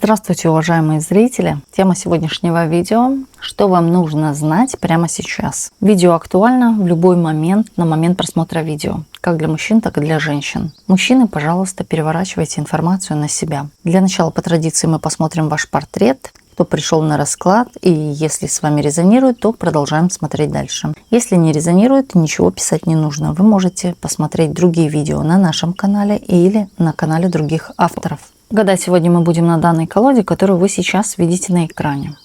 Здравствуйте, уважаемые зрители! Тема сегодняшнего видео – что вам нужно знать прямо сейчас. Видео актуально в любой момент, на момент просмотра видео, как для мужчин, так и для женщин. Мужчины, пожалуйста, переворачивайте информацию на себя. Для начала, по традиции, мы посмотрим ваш портрет, кто пришел на расклад, и если с вами резонирует, то продолжаем смотреть дальше. Если не резонирует, ничего писать не нужно. Вы можете посмотреть другие видео на нашем канале или на канале других авторов. Гадать сегодня мы будем на данной колоде, которую вы сейчас видите на экране.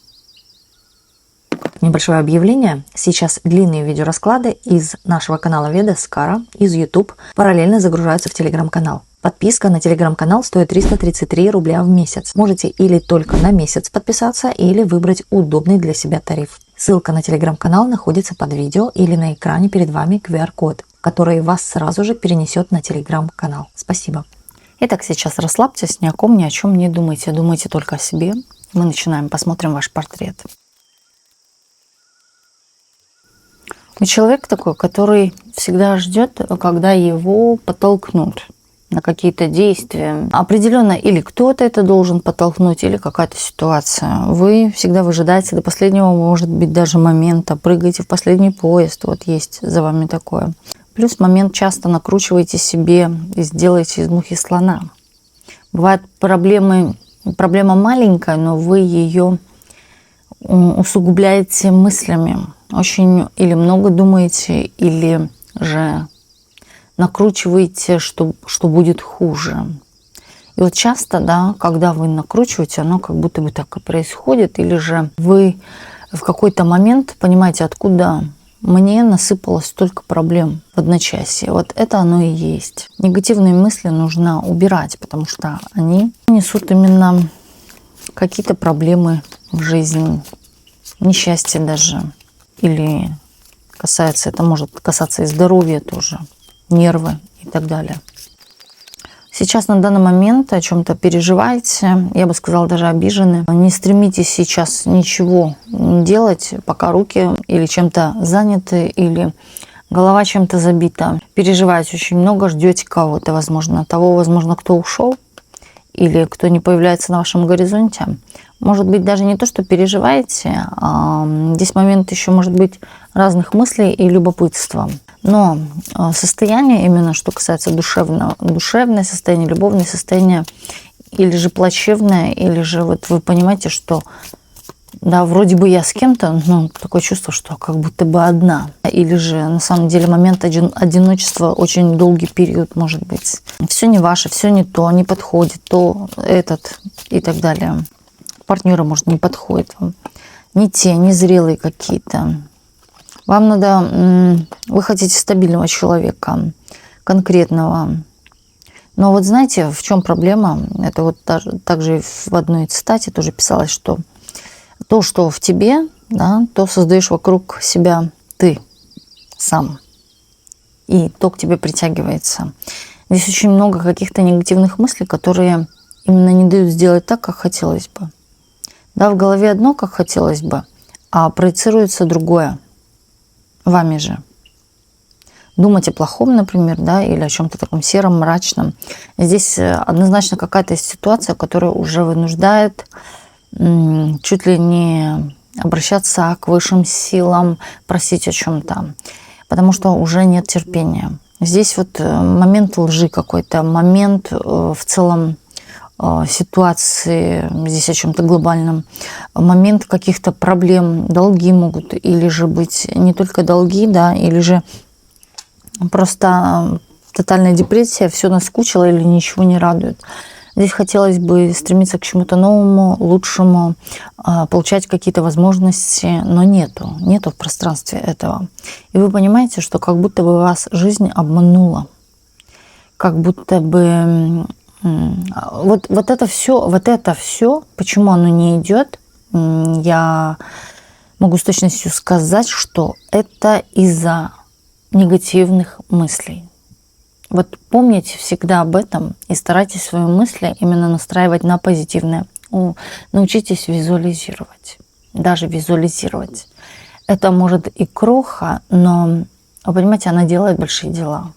Небольшое объявление. Сейчас длинные видеорасклады из нашего канала Ведаскара, из YouTube, параллельно загружаются в Telegram-канал. Подписка на Telegram-канал стоит 333 рубля в месяц. Можете или только на месяц подписаться, или выбрать удобный для себя тариф. Ссылка на Telegram-канал находится под видео или на экране перед вами QR-код, который вас сразу же перенесет на Telegram-канал. Спасибо. Итак, сейчас расслабьтесь, ни о ком, ни о чем не думайте. Думайте только о себе. Мы начинаем, посмотрим ваш портрет. Вы человек такой, который всегда ждет, когда его подтолкнут на какие-то действия. Определенно или кто-то это должен подтолкнуть, или какая-то ситуация. Вы всегда выжидаете до последнего, может быть, даже момента, прыгаете в последний поезд. Вот есть за вами такое. Плюс момент часто накручиваете себе и сделаете из мухи слона. Бывает проблема маленькая, но вы ее усугубляете мыслями. Очень или много думаете, или же накручиваете, что будет хуже. И вот часто, да, когда вы накручиваете, оно как будто бы так и происходит, или же вы в какой-то момент понимаете, откуда мне насыпалось столько проблем в одночасье. Вот это оно и есть. Негативные мысли нужно убирать, потому что они несут именно какие-то проблемы в жизни, несчастье даже. Или это может касаться и здоровья тоже, нервы и так далее. Сейчас на данный момент о чем-то переживаете, я бы сказала, даже обижены. Не стремитесь сейчас ничего делать, пока руки или чем-то заняты, или голова чем-то забита. Переживаете очень много, ждете кого-то, возможно, кто ушел, или кто не появляется на вашем горизонте. Может быть, даже не то, что переживаете, а здесь момент еще может быть разных мыслей и любопытства. Но состояние, именно что касается душевное состояние, любовное состояние, или же плачевное, или же вот вы понимаете, что да, вроде бы я с кем-то, но такое чувство, что как будто бы одна. Или же на самом деле момент одиночества очень долгий период может быть. Все не ваше, все не то, не подходит, то этот и так далее. Партнеры, может, не подходят вам. Не те, не зрелые какие-то. Вам надо, вы хотите стабильного человека, конкретного. Но вот знаете, в чем проблема? Это вот также в одной цитате тоже писалось, что то, что в тебе, да, то создаешь вокруг себя ты сам. И то к тебе притягивается. Здесь очень много каких-то негативных мыслей, которые именно не дают сделать так, как хотелось бы. Да, в голове одно, как хотелось бы, а проецируется другое. Вами же. Думать о плохом, например, да, или о чем-то таком сером, мрачном. Здесь однозначно какая-то ситуация, которая уже вынуждает чуть ли не обращаться к высшим силам, просить о чем-то, потому что уже нет терпения. Здесь вот момент лжи какой-то, момент в целом ситуации, здесь о чем-то глобальном, момент каких-то проблем, долги могут, или же быть не только долги, да, или же просто тотальная депрессия, все наскучило или ничего не радует. Здесь хотелось бы стремиться к чему-то новому, лучшему, получать какие-то возможности, но нету в пространстве этого. И вы понимаете, что как будто бы вас жизнь обманула, как будто бы вот это все, почему оно не идет, я могу с точностью сказать, что это из-за негативных мыслей. Вот помните всегда об этом и старайтесь свои мысли именно настраивать на позитивное. Научитесь визуализировать, даже визуализировать. Это может и кроха, но, вы понимаете, она делает большие дела.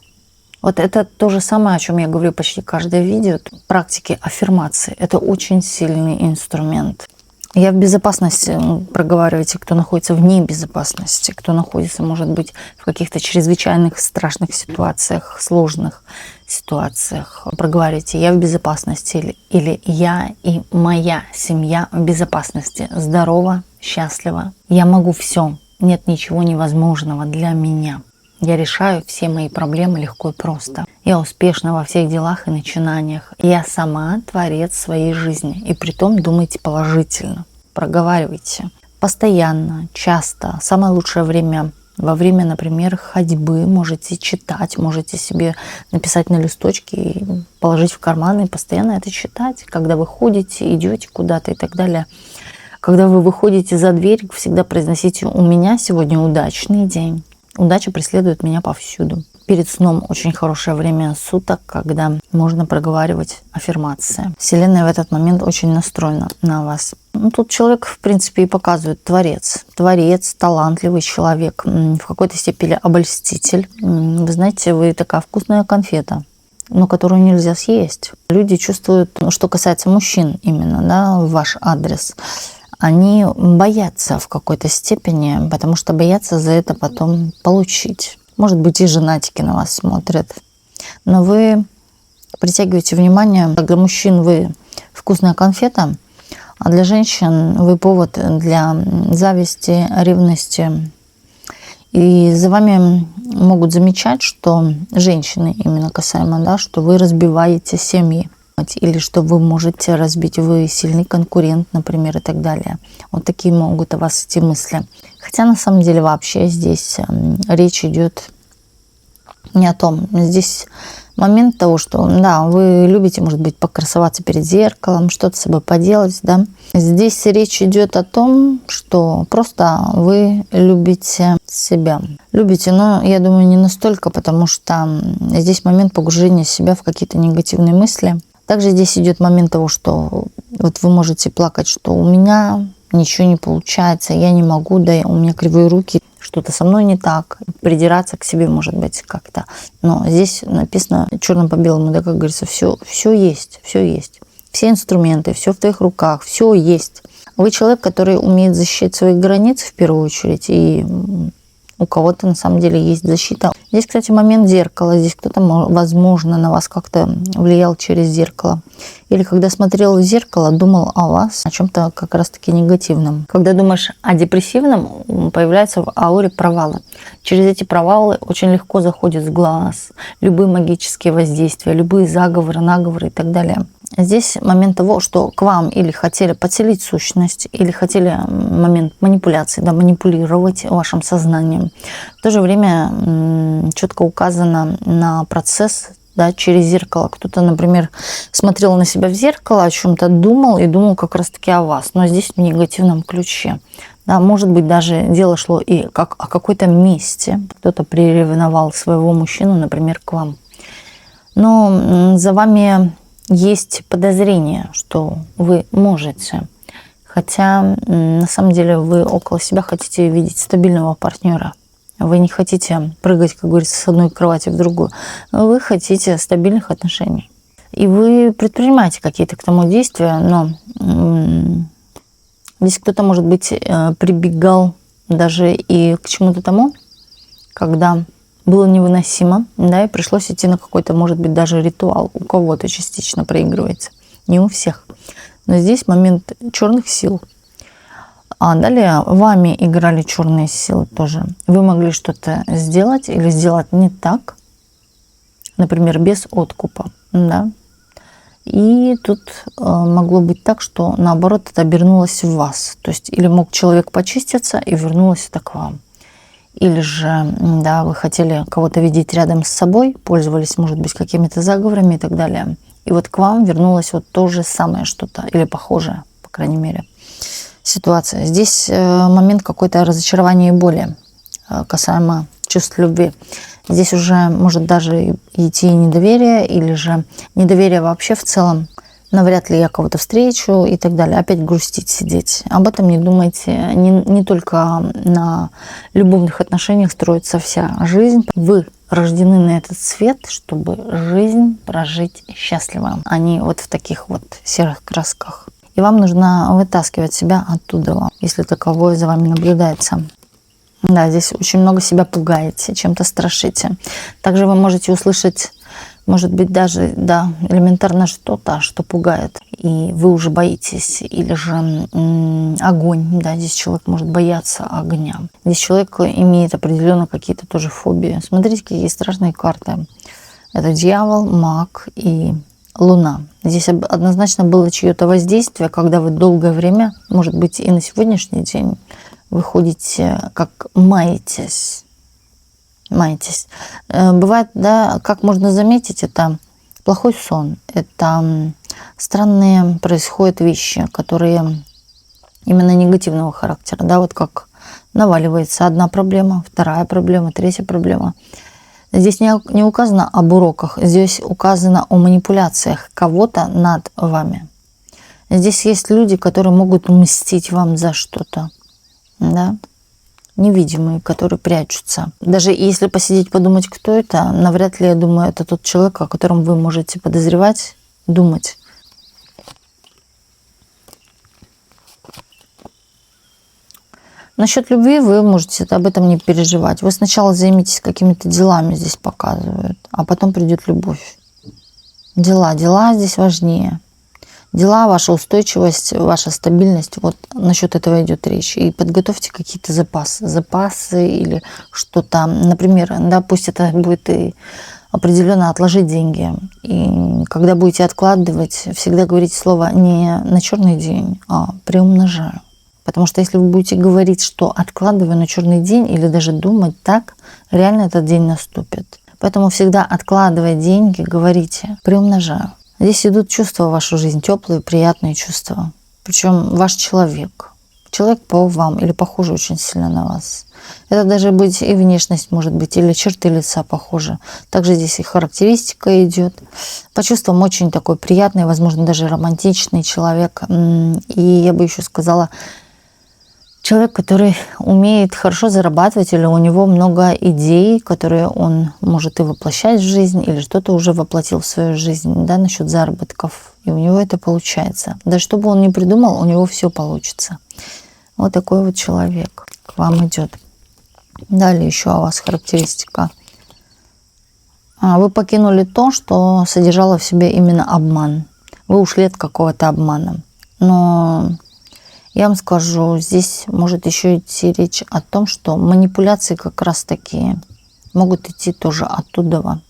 Вот это то же самое, о чем я говорю почти каждое видео. Практики аффирмации. Это очень сильный инструмент. Я в безопасности, проговаривайте, кто находится вне безопасности, кто находится, может быть, в каких-то чрезвычайных страшных ситуациях, сложных ситуациях. Проговаривайте, я в безопасности, или я и моя семья в безопасности, здорова, счастлива. Я могу все, нет ничего невозможного для меня. Я решаю все мои проблемы легко и просто. Я успешна во всех делах и начинаниях. Я сама творец своей жизни. И притом думайте положительно. Проговаривайте. Постоянно, часто. Самое лучшее время во время, например, ходьбы. Можете читать, можете себе написать на листочке и положить в карман и постоянно это читать. Когда вы ходите, идете куда-то и так далее. Когда вы выходите за дверь, всегда произносите: «У меня сегодня удачный день». Удача преследует меня повсюду. Перед сном очень хорошее время суток, когда можно проговаривать аффирмации. Вселенная в этот момент очень настроена на вас. Тут человек, в принципе, и показывает творец. Творец, талантливый человек, в какой-то степени обольститель. Вы знаете, вы такая вкусная конфета, но которую нельзя съесть. Люди чувствуют, что касается мужчин именно, да, в ваш адрес, они боятся в какой-то степени, потому что боятся за это потом получить. Может быть, и женатики на вас смотрят. Но вы притягиваете внимание, для мужчин вы вкусная конфета, а для женщин вы повод для зависти, ревности. И за вами могут замечать, что женщины именно касаемо, да, что вы разбиваете семьи. Или что вы можете разбить, вы сильный конкурент, например, и так далее. Вот такие могут у вас эти мысли. Хотя на самом деле вообще здесь речь идет не о том. Здесь момент того, что да, вы любите, может быть, покрасоваться перед зеркалом, что-то с собой поделать, да. Здесь речь идет о том, что просто вы любите себя. Любите, но я думаю, не настолько, потому что здесь момент погружения себя в какие-то негативные мысли. Также здесь идет момент того, что вот вы можете плакать, что у меня ничего не получается, я не могу, да, у меня кривые руки, что-то со мной не так, придираться к себе, может быть, как-то. Но здесь написано черным по белому, да, как говорится, все есть, все есть. Все инструменты, все в твоих руках, все есть. Вы человек, который умеет защищать свои границы в первую очередь, и у кого-то на самом деле есть защита. Здесь, кстати, момент зеркала. Здесь кто-то, возможно, на вас как-то влиял через зеркало. Или когда смотрел в зеркало, думал о вас, о чем-то как раз-таки негативном. Когда думаешь о депрессивном, появляются в ауре провалы. Через эти провалы очень легко заходит в глаз любые магические воздействия, любые заговоры, наговоры и так далее. Здесь момент того, что к вам или хотели подселить сущность, или хотели момент манипуляции, да, манипулировать вашим сознанием. В то же время четко указано на процесс, да, через зеркало. Кто-то, например, смотрел на себя в зеркало, о чем-то думал и думал как раз-таки о вас, но здесь в негативном ключе. Да, может быть, даже дело шло и как о какой-то месте. Кто-то приревновал своего мужчину, например, к вам. Но за вами есть подозрение, что вы можете. Хотя на самом деле вы около себя хотите видеть стабильного партнера. Вы не хотите прыгать, как говорится, с одной кровати в другую. Вы хотите стабильных отношений. И вы предпринимаете какие-то к тому действия, но здесь кто-то, может быть, прибегал даже и к чему-то тому, когда было невыносимо, да, и пришлось идти на какой-то, может быть, даже ритуал. У кого-то частично проигрывается, не у всех. Но здесь момент черных сил. А далее вами играли черные силы тоже. Вы могли что-то сделать или сделать не так, например, без откупа, да. И тут могло быть так, что наоборот это обернулось в вас. То есть или мог человек почиститься и вернулось это к вам. Или же, да, вы хотели кого-то видеть рядом с собой, пользовались, может быть, какими-то заговорами и так далее. И вот к вам вернулось вот то же самое что-то, или похожее, по крайней мере, ситуация. Здесь момент какой-то разочарования и боли касаемо чувств любви. Здесь уже может даже идти недоверие, или же недоверие вообще в целом. Навряд ли я кого-то встречу и так далее. Опять грустить, сидеть. Об этом не думайте. Не только на любовных отношениях строится вся жизнь. Вы рождены на этот свет, чтобы жизнь прожить счастливо, а не вот в таких вот серых красках. И вам нужно вытаскивать себя оттуда, если таковое за вами наблюдается. Да, здесь очень много себя пугаете, чем-то страшите. Также вы можете услышать, может быть, даже, да, элементарно что-то, что пугает, и вы уже боитесь. Или же огонь, да, здесь человек может бояться огня. Здесь человек имеет определенно какие-то тоже фобии. Смотрите, какие страшные карты. Это дьявол, маг и луна. Здесь однозначно было чье-то воздействие, когда вы долгое время, может быть, и на сегодняшний день, вы ходите, как маетесь. Бывает, да, как можно заметить, это плохой сон, это странные происходят вещи, которые именно негативного характера, да, вот как наваливается одна проблема, вторая проблема, третья проблема. Здесь не указано об уроках, здесь указано о манипуляциях кого-то над вами. Здесь есть люди, которые могут мстить вам за что-то, да, невидимые, которые прячутся. Даже если посидеть, подумать, кто это, навряд ли, я думаю, это тот человек, о котором вы можете подозревать, думать. Насчет любви вы можете об этом не переживать. Вы сначала займитесь какими-то делами, здесь показывают, а потом придет любовь. Дела здесь важнее. Дела, ваша устойчивость, ваша стабильность, вот насчет этого идет речь. И подготовьте какие-то запасы или что-то. Например, да, пусть это будет и определенно отложить деньги. И когда будете откладывать, всегда говорите слово не на черный день, а приумножаю. Потому что если вы будете говорить, что откладываю на черный день, или даже думать так, реально этот день наступит. Поэтому всегда откладывая деньги, говорите приумножаю. Здесь идут чувства в вашу жизнь, теплые, приятные чувства. Причем ваш человек. Человек по вам или похож очень сильно на вас. Это даже быть и внешность может быть, или черты лица похожи. Также здесь и характеристика идет. По чувствам очень такой приятный, возможно, даже романтичный человек. И я бы еще сказала, человек, который умеет хорошо зарабатывать, или у него много идей, которые он может и воплощать в жизнь, или что-то уже воплотил в свою жизнь, да, насчет заработков. И у него это получается. Да что бы он ни придумал, у него все получится. Вот такой вот человек к вам идет. Далее еще о вас характеристика. Вы покинули то, что содержало в себе именно обман. Вы ушли от какого-то обмана. Но я вам скажу, здесь может еще идти речь о том, что манипуляции как раз такие могут идти тоже оттуда.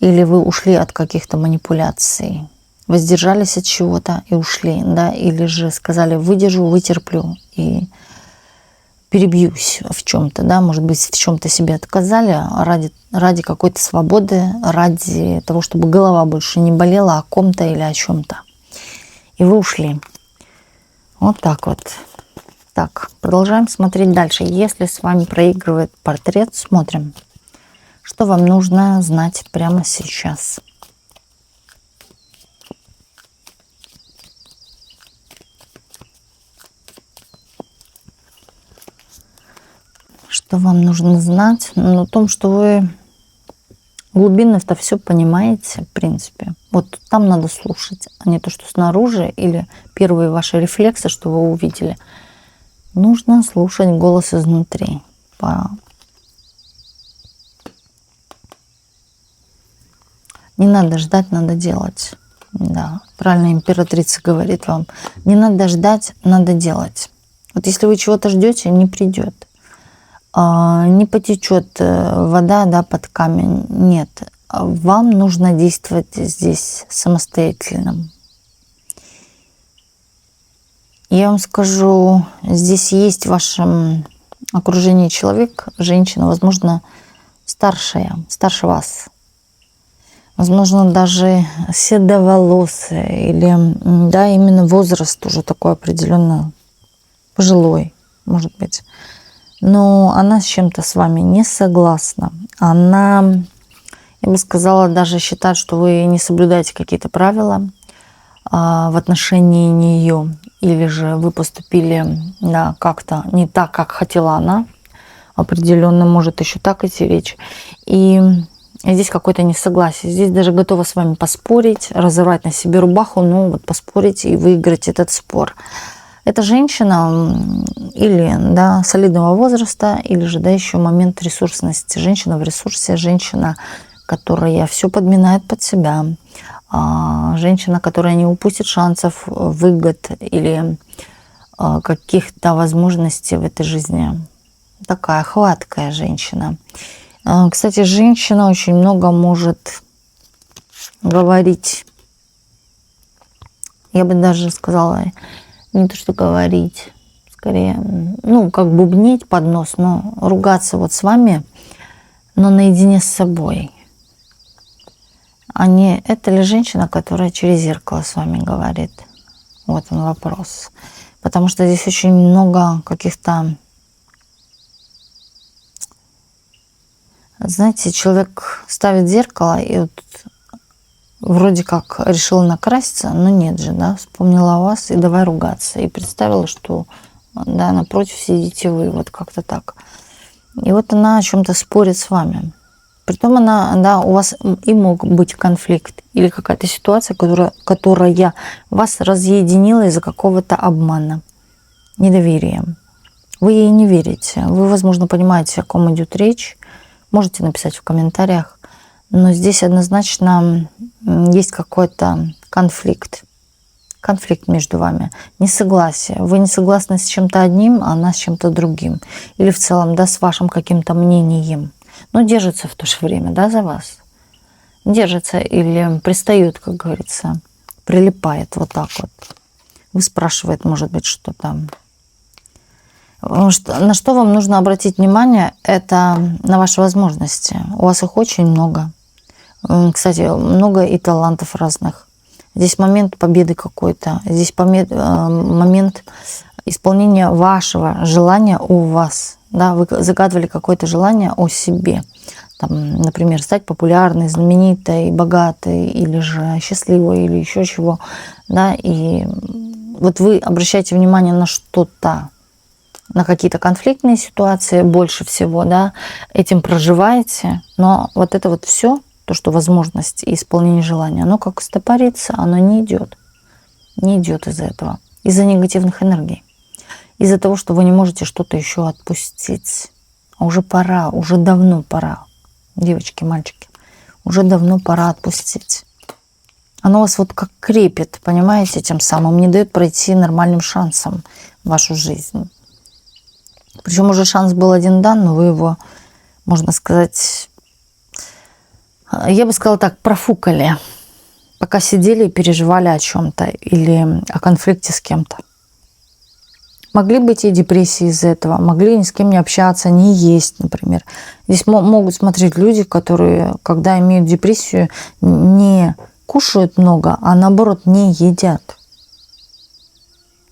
Или вы ушли от каких-то манипуляций, воздержались от чего-то и ушли, да, или же сказали выдержу, вытерплю и перебьюсь в чем-то, да, может быть, в чем-то себе отказали ради какой-то свободы, ради того, чтобы голова больше не болела о ком-то или о чем-то. И вы ушли. Вот так вот. Так, продолжаем смотреть дальше. Если с вами проигрывает портрет, смотрим, что вам нужно знать прямо сейчас. Что вам нужно знать? Ну, о том, что вы глубинно-то все понимаете, в принципе. Вот там надо слушать, а не то, что снаружи, или первые ваши рефлексы, что вы увидели. Нужно слушать голос изнутри. Не надо ждать, надо делать. Да, правильно императрица говорит вам. Не надо ждать, надо делать. Вот если вы чего-то ждете, не придет. Не потечет вода, да, под камень. Нет. Вам нужно действовать здесь самостоятельно. Я вам скажу, здесь есть в вашем окружении человек, женщина, возможно, старше вас. Возможно, даже седоволосая, или, да, именно возраст уже такой определенно пожилой, может быть. Но она с чем-то с вами не согласна. Она, я бы сказала, даже считает, что вы не соблюдаете какие-то правила в отношении нее. Или же вы поступили, да, как-то не так, как хотела она. определенно, может еще так идти речь. И здесь какое-то несогласие. Здесь даже готова с вами поспорить, разорвать на себе рубаху, ну вот поспорить и выиграть этот спор. Это женщина или да, солидного возраста, или же да, еще момент ресурсности. Женщина в ресурсе, женщина, которая все подминает под себя, женщина, которая не упустит шансов, выгод или каких-то возможностей в этой жизни. Такая хваткая женщина. Кстати, женщина очень много может говорить. Я бы даже сказала, не то что говорить, скорее, ну, как бубнить под нос, но ругаться вот с вами, но наедине с собой. А не это ли женщина, которая через зеркало с вами говорит? Вот он вопрос. Потому что здесь очень много каких-то... Знаете, человек ставит зеркало и вот вроде как решила накраситься, но нет же, да, вспомнила о вас и давай ругаться. И представила, что, да, напротив сидите вы, вот как-то так. И вот она о чем-то спорит с вами. Притом она, да, у вас и мог быть конфликт или какая-то ситуация, которая вас разъединила из-за какого-то обмана, недоверия. Вы ей не верите. Вы, возможно, понимаете, о ком идет речь. Можете написать в комментариях. Но здесь однозначно есть какой-то конфликт. Конфликт между вами. Несогласие. Вы не согласны с чем-то одним, а она с чем-то другим. Или в целом, да, с вашим каким-то мнением. Но держится в то же время, да, за вас. Держится или пристает, как говорится. Прилипает вот так вот. Выспрашивает, может быть, что там. На что вам нужно обратить внимание, это на ваши возможности. У вас их очень много. Кстати, много и талантов разных. Здесь момент победы какой-то. Здесь момент исполнения вашего желания у вас. Да, вы загадывали какое-то желание о себе. Там, например, стать популярной, знаменитой, богатой, или же счастливой, или еще чего. Да, и вот вы обращаете внимание на что-то, на какие-то конфликтные ситуации больше всего, да, этим проживаете, но вот это вот все, то, что возможность и исполнение желания, оно как стопорится, оно не идет из-за этого, из-за негативных энергий, из-за того, что вы не можете что-то еще отпустить. А уже пора, уже давно пора, девочки, мальчики, уже давно пора отпустить. Оно вас вот как крепит, понимаете, тем самым не дает пройти нормальным шансом в вашу жизнь. Причем уже шанс был один дан, но вы его, можно сказать, я бы сказала так, профукали, пока сидели и переживали о чем-то или о конфликте с кем-то. Могли быть и депрессии из-за этого, могли ни с кем не общаться, не есть, например. Здесь могут смотреть люди, которые, когда имеют депрессию, не кушают много, а наоборот не едят,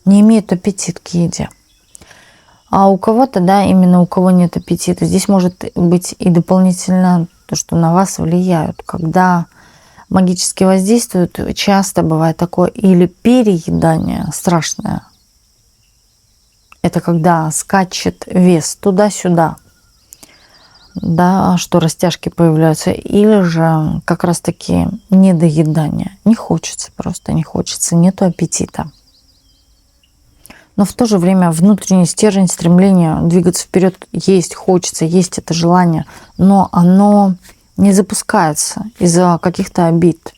не имеют аппетит к еде. А у кого-то, да, именно у кого нет аппетита, здесь может быть и дополнительно то, что на вас влияют. Когда магически воздействуют, часто бывает такое или переедание страшное. Это когда скачет вес туда-сюда, да, что растяжки появляются, или же как раз-таки недоедание. Не хочется, просто не хочется, нету аппетита. Но в то же время внутренний стержень, стремление двигаться вперед есть, хочется, есть это желание, но оно не запускается из-за каких-то обид.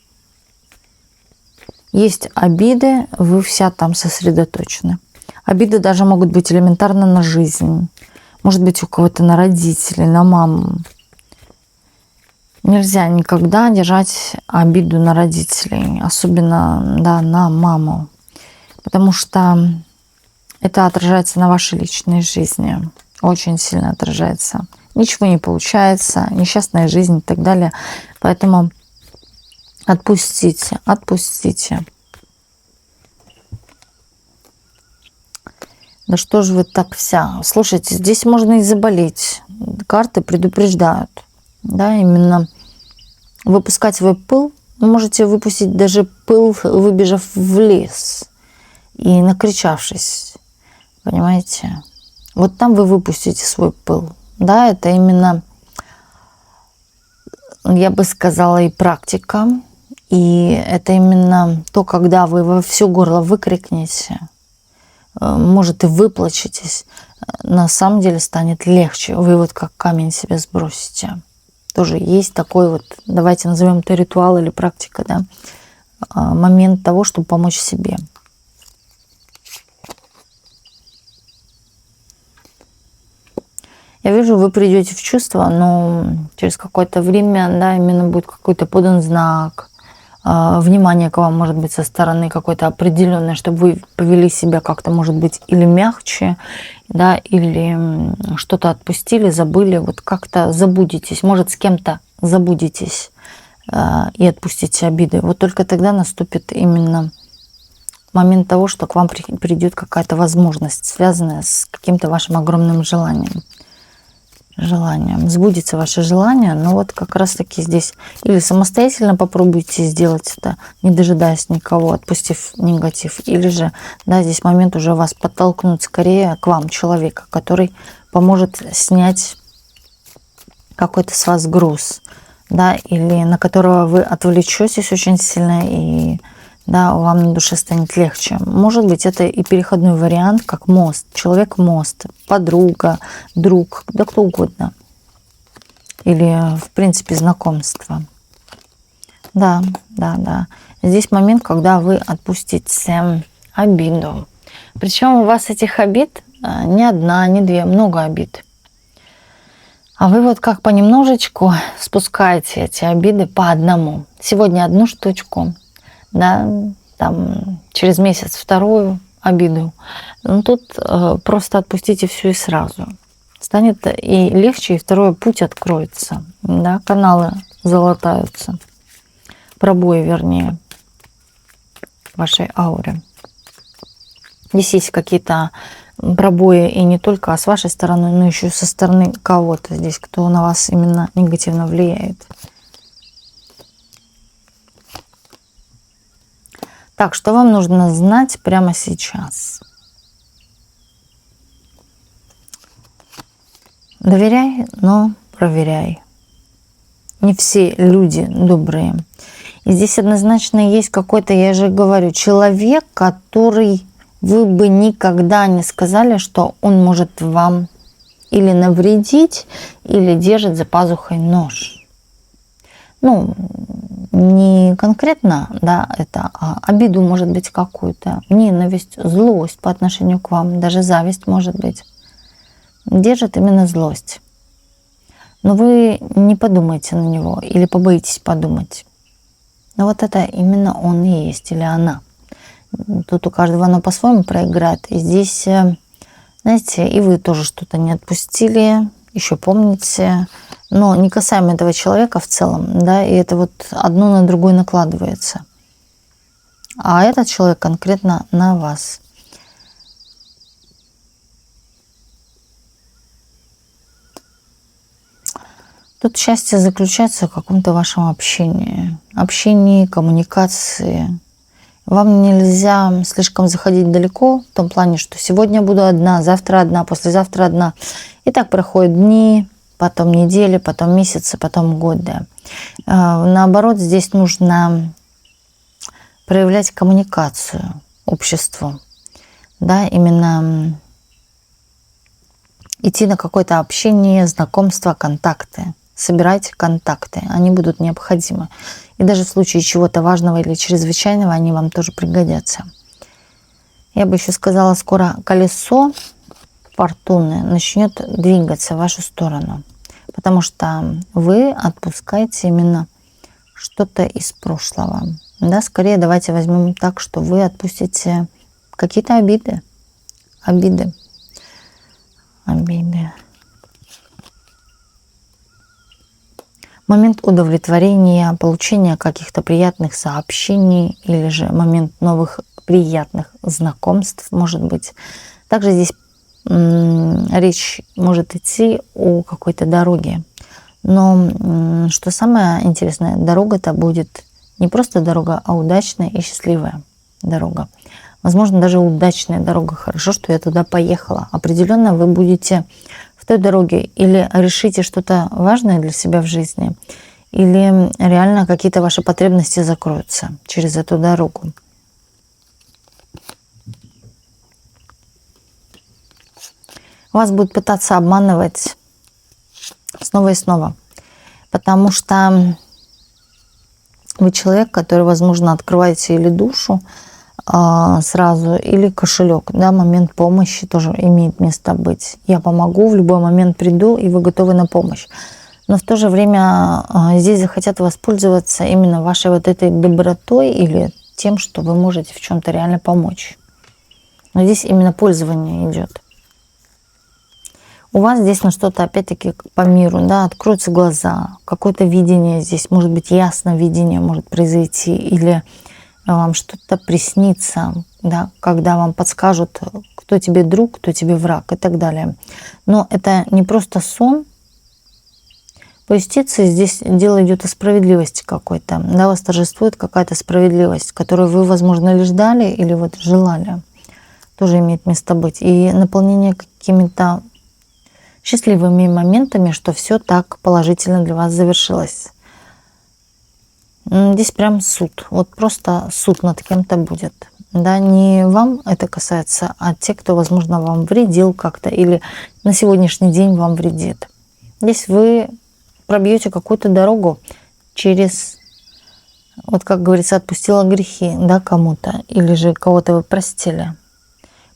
Есть обиды, вы вся там сосредоточены. Обиды даже могут быть элементарно на жизнь, может быть у кого-то на родителей, на маму. Нельзя никогда держать обиду на родителей, особенно, да, на маму, потому что это отражается на вашей личной жизни, очень сильно отражается. Ничего не получается, несчастная жизнь и так далее. Поэтому отпустите, отпустите. Да что же вы так вся? Слушайте, здесь можно и заболеть. Карты предупреждают. Да, именно выпускать свой пыл. Вы можете выпустить даже пыл, выбежав в лес и накричавшись. Понимаете? Вот там вы выпустите свой пыл. Да, это именно, я бы сказала, и практика, и это именно то, когда вы во все горло выкрикнете, может, и выплачетесь, на самом деле станет легче. Вы вот как камень себе сбросите. Тоже есть такой вот, давайте назовем это ритуал или практика, да, момент того, чтобы помочь себе. Я вижу, вы придете в чувство, но через какое-то время, да, именно будет какой-то подан знак, внимание к вам, может быть, со стороны какой-то определенной, чтобы вы повели себя как-то, может быть, или мягче, да, или что-то отпустили, забыли, вот как-то забудетесь, может, с кем-то забудетесь и отпустите обиды. Вот только тогда наступит именно момент того, что к вам придет какая-то возможность, связанная с каким-то вашим огромным желанием. Сбудется ваше желание, но вот как раз таки здесь или самостоятельно попробуйте сделать это, не дожидаясь никого, отпустив негатив, или же, да, здесь момент уже вас подтолкнуть скорее к вам, человека, который поможет снять какой-то с вас груз, да, или на которого вы отвлечетесь очень сильно, и да, вам на душе станет легче. Может быть, это и переходной вариант, как мост. Человек-мост, подруга, друг, да кто угодно. Или, в принципе, знакомство. Да. Здесь момент, когда вы отпустите обиду. Причем у вас этих обид не одна, не две, много обид. А вы вот как понемножечку спускаете эти обиды по одному. Сегодня одну штучку, да, там через месяц вторую обиду. Ну, тут просто отпустите все и сразу. Станет и легче, и второй путь откроется. Да, каналы залатаются. Пробои, вернее, в вашей ауре. Здесь есть какие-то пробои и не только с вашей стороны, но еще и со стороны кого-то здесь, кто на вас именно негативно влияет. Так, что вам нужно знать прямо сейчас? Доверяй, но проверяй. Не все люди добрые. И здесь однозначно есть какой-то, я же говорю, человек, который вы бы никогда не сказали, что он может вам или навредить, или держит за пазухой нож. Ну, не конкретно, да, это, а обиду может быть какую-то, ненависть, злость по отношению к вам, даже зависть может быть. Держит именно злость. Но вы не подумайте на него или побоитесь подумать. Но вот это именно он и есть, или она. Тут у каждого оно по-своему проиграет. И здесь, знаете, и вы тоже что-то не отпустили, еще помните, но не касаемо этого человека в целом, да, и это вот одно на другое накладывается. А этот человек конкретно на вас. Тут счастье заключается в каком-то вашем общении, коммуникации. Вам нельзя слишком заходить далеко, в том плане, что сегодня буду одна, завтра одна, послезавтра одна. И так проходят дни, потом недели, потом месяцы, потом годы. Наоборот, здесь нужно проявлять коммуникацию обществу. Да, именно идти на какое-то общение, знакомство, контакты. Собирайте контакты, они будут необходимы. И даже в случае чего-то важного или чрезвычайного они вам тоже пригодятся. Я бы еще сказала, скоро колесо фортуны начнет двигаться в вашу сторону. Потому что вы отпускаете именно что-то из прошлого. Да, скорее давайте возьмем так, что вы отпустите какие-то обиды. Обиды. Момент удовлетворения, получения каких-то приятных сообщений или же момент новых приятных знакомств, может быть. Также здесь речь может идти о какой-то дороге. Но что самое интересное, дорога-то будет не просто дорога, а удачная и счастливая дорога. Возможно, даже удачная дорога. Хорошо, что я туда поехала. Определенно вы будете в той дороге. Или решите что-то важное для себя в жизни, или реально какие-то ваши потребности закроются через эту дорогу. Вас будут пытаться обманывать снова и снова, потому что вы человек, который, возможно, открываете или душу сразу, или кошелек. Да, момент помощи тоже имеет место быть. Я помогу, в любой момент приду, и вы готовы на помощь. Но в то же время здесь захотят воспользоваться именно вашей вот этой добротой или тем, что вы можете в чем-то реально помочь. Но здесь именно пользование идет. У вас здесь на что-то, опять-таки, по миру, да, откроются глаза, какое-то видение здесь, может быть, ясное видение может произойти, или вам что-то приснится, да, когда вам подскажут, кто тебе друг, кто тебе враг и так далее. Но это не просто сон. По юстиции здесь дело идет о справедливости какой-то, да, восторжествует какая-то справедливость, которую вы, возможно, ли ждали или вот желали, тоже имеет место быть. И наполнение какими-то счастливыми моментами, что все так положительно для вас завершилось. Здесь прям суд, вот просто суд над кем-то будет. Да, не вам это касается, а те, кто, возможно, вам вредил как-то или на сегодняшний день вам вредит. Здесь вы пробьете какую-то дорогу через, вот как говорится, отпустила грехи, да, кому-то, или же кого-то вы простили.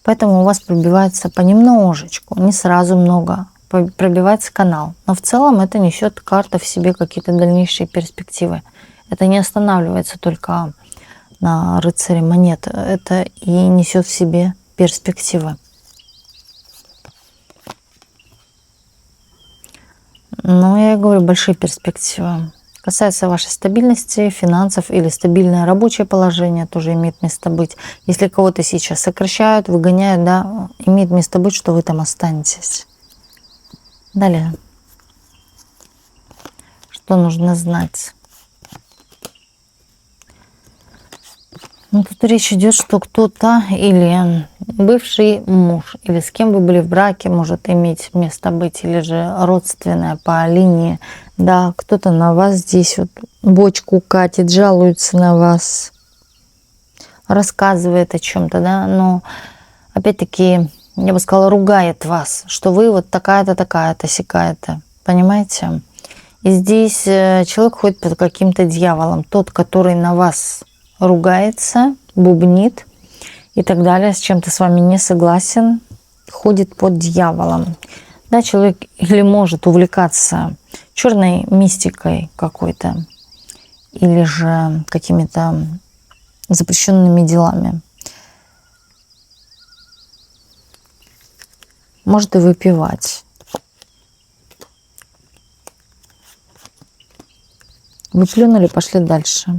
Поэтому у вас пробивается понемножечку, не сразу много, пробивается канал. Но в целом это несет карта в себе какие-то дальнейшие перспективы. Это не останавливается только на рыцаре монет, это и несет в себе перспективы. Но я говорю, большие перспективы. Касается вашей стабильности, финансов или стабильное рабочее положение, тоже имеет место быть. Если кого-то сейчас сокращают, выгоняют, да, имеет место быть, что вы там останетесь. Далее. Что нужно знать? Ну, тут речь идет, что кто-то или бывший муж, или с кем вы были в браке, может иметь место быть, или же родственная по линии, да, кто-то на вас здесь вот бочку катит, жалуется на вас, рассказывает о чем-то, да, но опять-таки, я бы сказала, ругает вас, что вы вот такая-то, такая-то, сякая-то, понимаете? И здесь человек ходит под каким-то дьяволом, тот, который на вас ругается, бубнит и так далее, с чем-то с вами не согласен, ходит под дьяволом. Да, человек или может увлекаться черной мистикой какой-то, или же какими-то запрещенными делами. Может и выпивать. Вы плюнули, пошли дальше.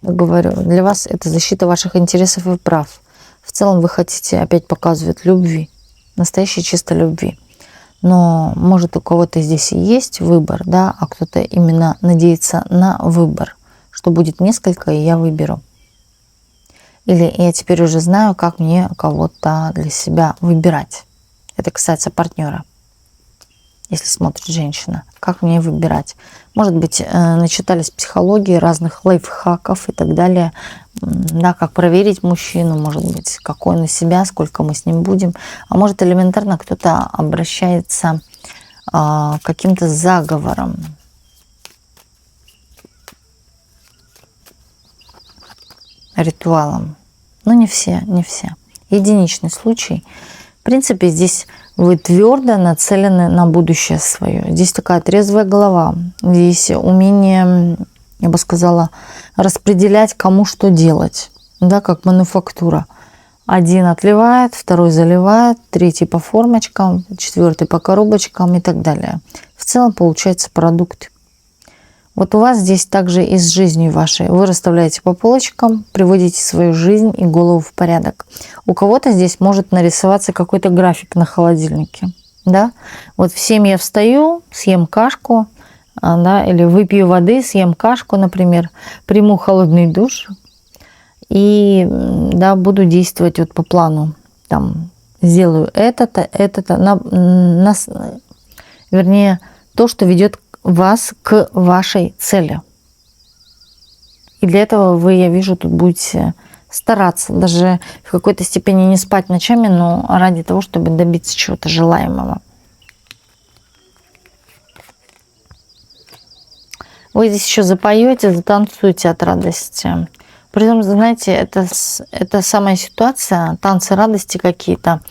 Я говорю, для вас это защита ваших интересов и прав. В целом вы хотите опять показывать любви, настоящей чистой любви. Но может у кого-то здесь и есть выбор, да, а кто-то именно надеется на выбор, что будет несколько, и я выберу. Или я теперь уже знаю, как мне кого-то для себя выбирать. Это касается партнера. Если смотрит женщина, как мне выбирать. Может быть, начитались психологии, разных лайфхаков и так далее. Да, как проверить мужчину, может быть, какой он из себя, сколько мы с ним будем. А может, элементарно кто-то обращается к каким-то заговорам. Ритуалам. Но не все, не все. Единичный случай. В принципе, здесь вы твердо нацелены на будущее свое. Здесь такая трезвая голова. Здесь умение, я бы сказала, распределять, кому что делать. Да, как мануфактура. Один отливает, второй заливает, третий по формочкам, четвертый по коробочкам и так далее. В целом получается продукт. Вот у вас здесь также и с жизнью вашей. Вы расставляете по полочкам, приводите свою жизнь и голову в порядок. У кого-то здесь может нарисоваться какой-то график на холодильнике. Да? Вот в 7 я встаю, съем кашку, да, или выпью воды, съем кашку, например, приму холодный душ и, да, буду действовать вот по плану. Там, сделаю это-то, это-то. Вернее, то, что ведет вас к вашей цели. И для этого вы, я вижу, тут будете стараться, даже в какой-то степени не спать ночами, но ради того, чтобы добиться чего-то желаемого. Вы здесь еще запоете, затанцуете от радости. Притом, знаете, это самая ситуация, танцы радости какие-то,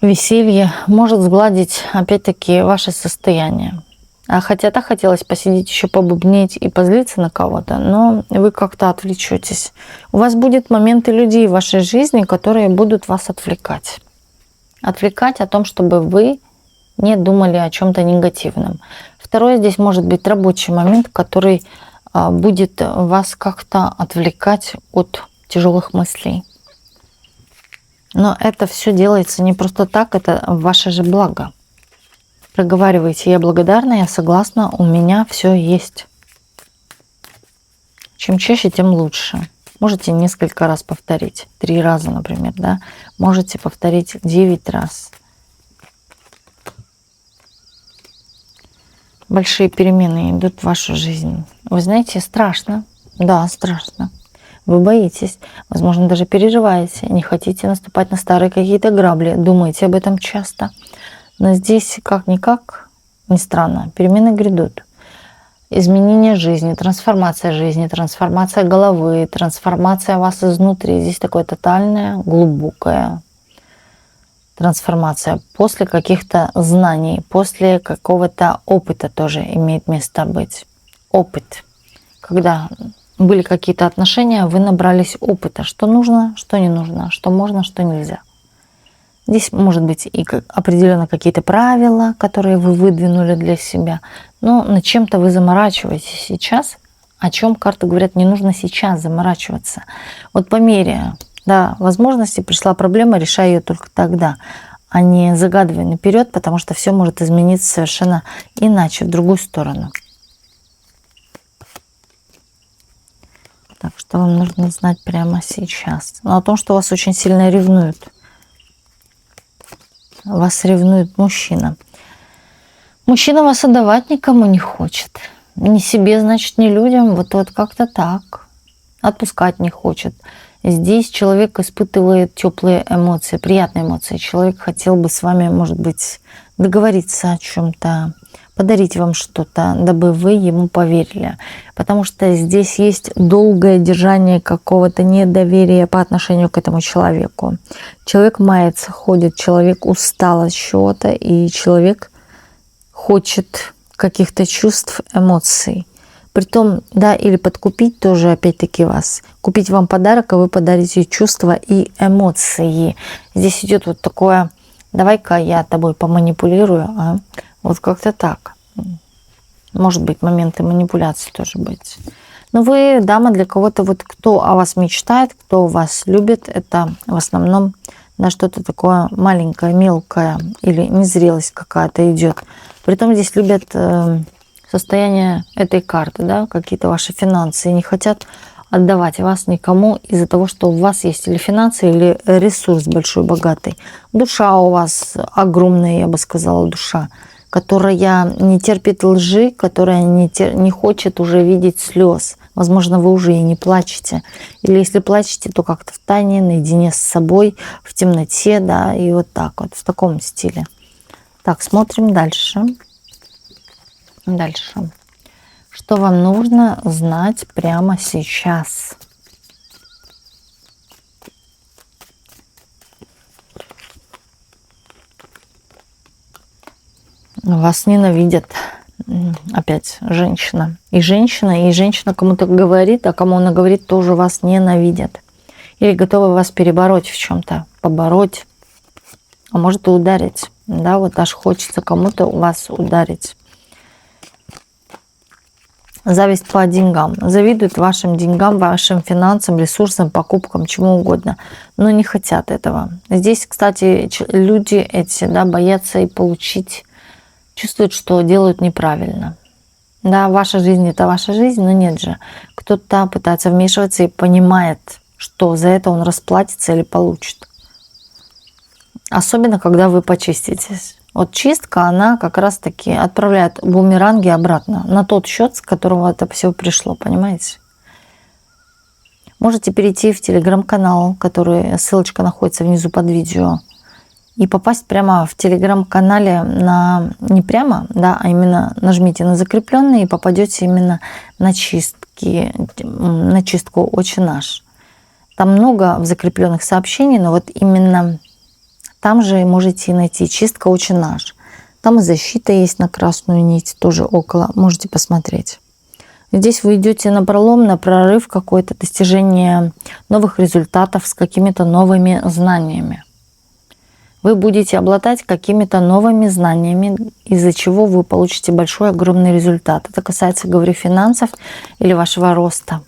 веселье, может сгладить, опять-таки, ваше состояние. А хотя так хотелось посидеть еще, побубнеть и позлиться на кого-то, но вы как-то отвлечетесь. У вас будут моменты людей в вашей жизни, которые будут вас отвлекать. Отвлекать о том, чтобы вы не думали о чем-то негативном. Второе, здесь может быть рабочий момент, который будет вас как-то отвлекать от тяжелых мыслей. Но это все делается не просто так, это ваше же благо. Проговаривайте: я благодарна, я согласна, у меня все есть. Чем чаще, тем лучше. Можете несколько раз повторить, 3 раза, например, да? Можете повторить 9 раз. Большие перемены идут в вашу жизнь. Вы знаете, страшно. Да, страшно. Вы боитесь, возможно, даже переживаете, не хотите наступать на старые какие-то грабли, думаете об этом часто. Но здесь как-никак, не странно, перемены грядут. Изменение жизни, трансформация головы, трансформация вас изнутри. Здесь такое тотальная, глубокая трансформация после каких-то знаний, после какого-то опыта тоже имеет место быть. Опыт. Когда были какие-то отношения, вы набрались опыта, что нужно, что не нужно, что можно, что нельзя. Здесь может быть и определенно какие-то правила, которые вы выдвинули для себя, но над чем-то вы заморачиваетесь сейчас, о чем карты говорят, не нужно сейчас заморачиваться. Вот по мере возможности пришла проблема, решай ее только тогда, а не загадывай наперед, потому что все может измениться совершенно иначе, в другую сторону. Так, что вам нужно знать прямо сейчас? Но о том, что вас очень сильно ревнуют. Вас ревнует мужчина. Мужчина вас отдавать никому не хочет. Ни себе, значит, ни людям. Вот как-то так. Отпускать не хочет. Здесь человек испытывает теплые эмоции, приятные эмоции. Человек хотел бы с вами, может быть, договориться о чем-то, подарить вам что-то, дабы вы ему поверили. Потому что здесь есть долгое держание какого-то недоверия по отношению к этому человеку. Человек мается, ходит, человек устал от чего-то, и человек хочет каких-то чувств, эмоций. Притом, или подкупить тоже, опять-таки, вас. Купить вам подарок, а вы подарите чувства и эмоции. Здесь идет вот такое: давай-ка я тобой поманипулирую, а? Вот как-то так. Может быть, моменты манипуляции тоже быть. Но вы, дама, для кого-то, вот кто о вас мечтает, кто вас любит, это в основном что-то такое маленькое, мелкое, или незрелость какая-то идет. Притом здесь любят состояние этой карты, какие-то ваши финансы, и не хотят отдавать вас никому из-за того, что у вас есть или финансы, или ресурс большой, богатый. Душа у вас огромная, я бы сказала, душа, которая не терпит лжи, которая не хочет уже видеть слез. Возможно, вы уже и не плачете. Или если плачете, то как-то в тайне, наедине с собой, в темноте, и вот так вот, в таком стиле. Так, смотрим дальше. Дальше. Что вам нужно знать прямо сейчас? Вас ненавидят. Опять женщина. И женщина кому-то говорит, а кому она говорит, тоже вас ненавидят. Или готовы вас перебороть в чем-то, побороть, а может и ударить. Вот аж хочется кому-то вас ударить. Зависть по деньгам. Завидуют вашим деньгам, вашим финансам, ресурсам, покупкам, чему угодно. Но не хотят этого. Здесь, кстати, люди эти, боятся и получить, чувствуют, что делают неправильно. Ваша жизнь — это ваша жизнь, но нет же. Кто-то пытается вмешиваться и понимает, что за это он расплатится или получит. Особенно, когда вы почиститесь. Вот чистка, она как раз-таки отправляет бумеранги обратно на тот счет, с которого это все пришло, понимаете? Можете перейти в телеграм-канал, который, ссылочка находится внизу под видео, и попасть прямо в телеграм-канале не прямо, да, а именно нажмите на закрепленные и попадете именно на чистку «Отче наш». Там много в закрепленных сообщений, но вот именно там же можете найти чистка «Отче наш». Там и защита есть на красную нить, тоже около, можете посмотреть. Здесь вы идете на пролом, на прорыв какой-то, достижение новых результатов с какими-то новыми знаниями. Вы будете обладать какими-то новыми знаниями, из-за чего вы получите большой, огромный результат. Это касается, говорю, финансов или вашего роста.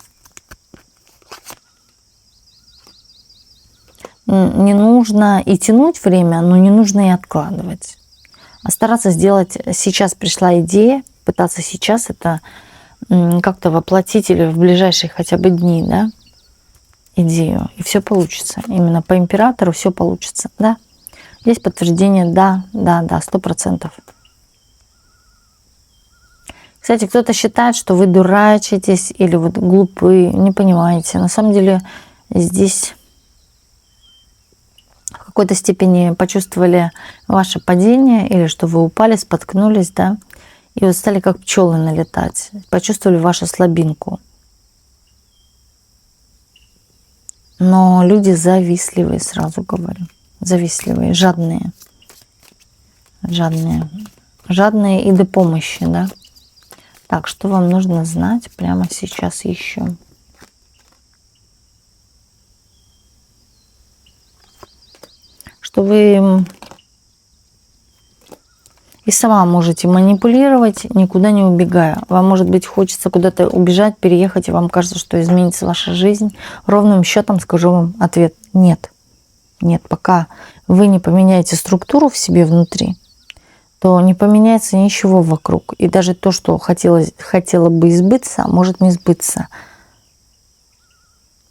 Не нужно и тянуть время, но не нужно и откладывать. А стараться сделать, сейчас пришла идея, пытаться сейчас это как-то воплотить или в ближайшие хотя бы дни, да, идею. И все получится. Именно по императору все получится, да. Есть подтверждение, да, 100%. Кстати, кто-то считает, что вы дурачитесь или вот глупы, не понимаете. На самом деле здесь в какой-то степени почувствовали ваше падение или что вы упали, споткнулись, да, и вот стали как пчелы налетать, почувствовали вашу слабинку. Но люди завистливые, сразу говорю. Завистливые, жадные. Жадные и до помощи, да. Так, что вам нужно знать прямо сейчас еще? Что вы и сама можете манипулировать, никуда не убегая. Вам, может быть, хочется куда-то убежать, переехать, и вам кажется, что изменится ваша жизнь. Ровным счетом скажу вам ответ – нет. Нет, пока вы не поменяете структуру в себе внутри, то не поменяется ничего вокруг. И даже то, что хотело бы избыться, может не сбыться.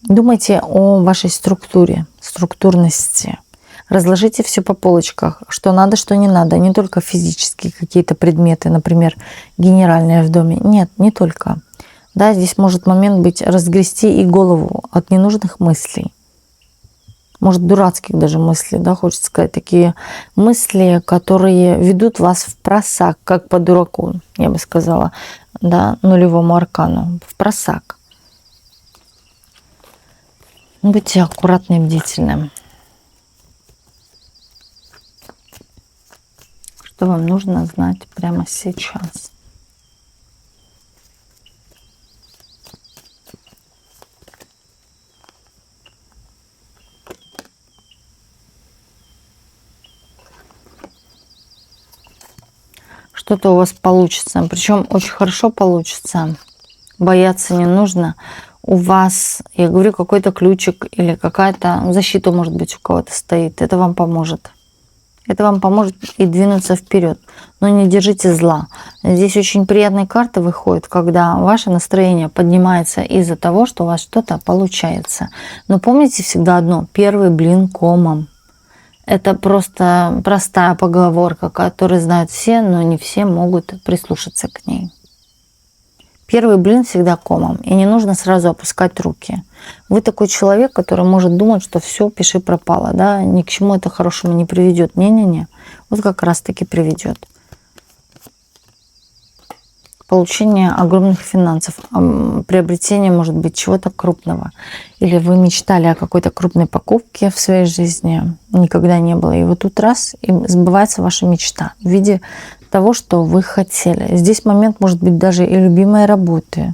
Думайте о вашей структуре, структурности. Разложите все по полочках, что надо, что не надо. Не только физические какие-то предметы, например, генеральные в доме. Нет, не только. Да, здесь может момент быть разгрести и голову от ненужных мыслей. Может, дурацких даже мыслей, да, хочется сказать. Такие мысли, которые ведут вас в просак, как по дураку, я бы сказала, да, нулевому аркану. В просак. Будьте аккуратны и бдительны. Что вам нужно знать прямо сейчас? Что-то у вас получится, причем очень хорошо получится. Бояться не нужно. У вас, я говорю, какой-то ключик или какая-то защита, может быть, у кого-то стоит. Это вам поможет. Это вам поможет и двинуться вперед. Но не держите зла. Здесь очень приятные карты выходят, когда ваше настроение поднимается из-за того, что у вас что-то получается. Но помните всегда одно: первый блин комом. Это просто простая поговорка, которую знают все, но не все могут прислушаться к ней. Первый блин всегда комом, и не нужно сразу опускать руки. Вы такой человек, который может думать, что все, пиши пропало, да, ни к чему это хорошему не приведет. Не-не-не, вот как раз-таки приведет. Получение огромных финансов, приобретение, может быть, чего-то крупного. Или вы мечтали о какой-то крупной покупке в своей жизни, никогда не было. И вот тут раз, и сбывается ваша мечта в виде того, что вы хотели. Здесь момент может быть даже и любимой работы,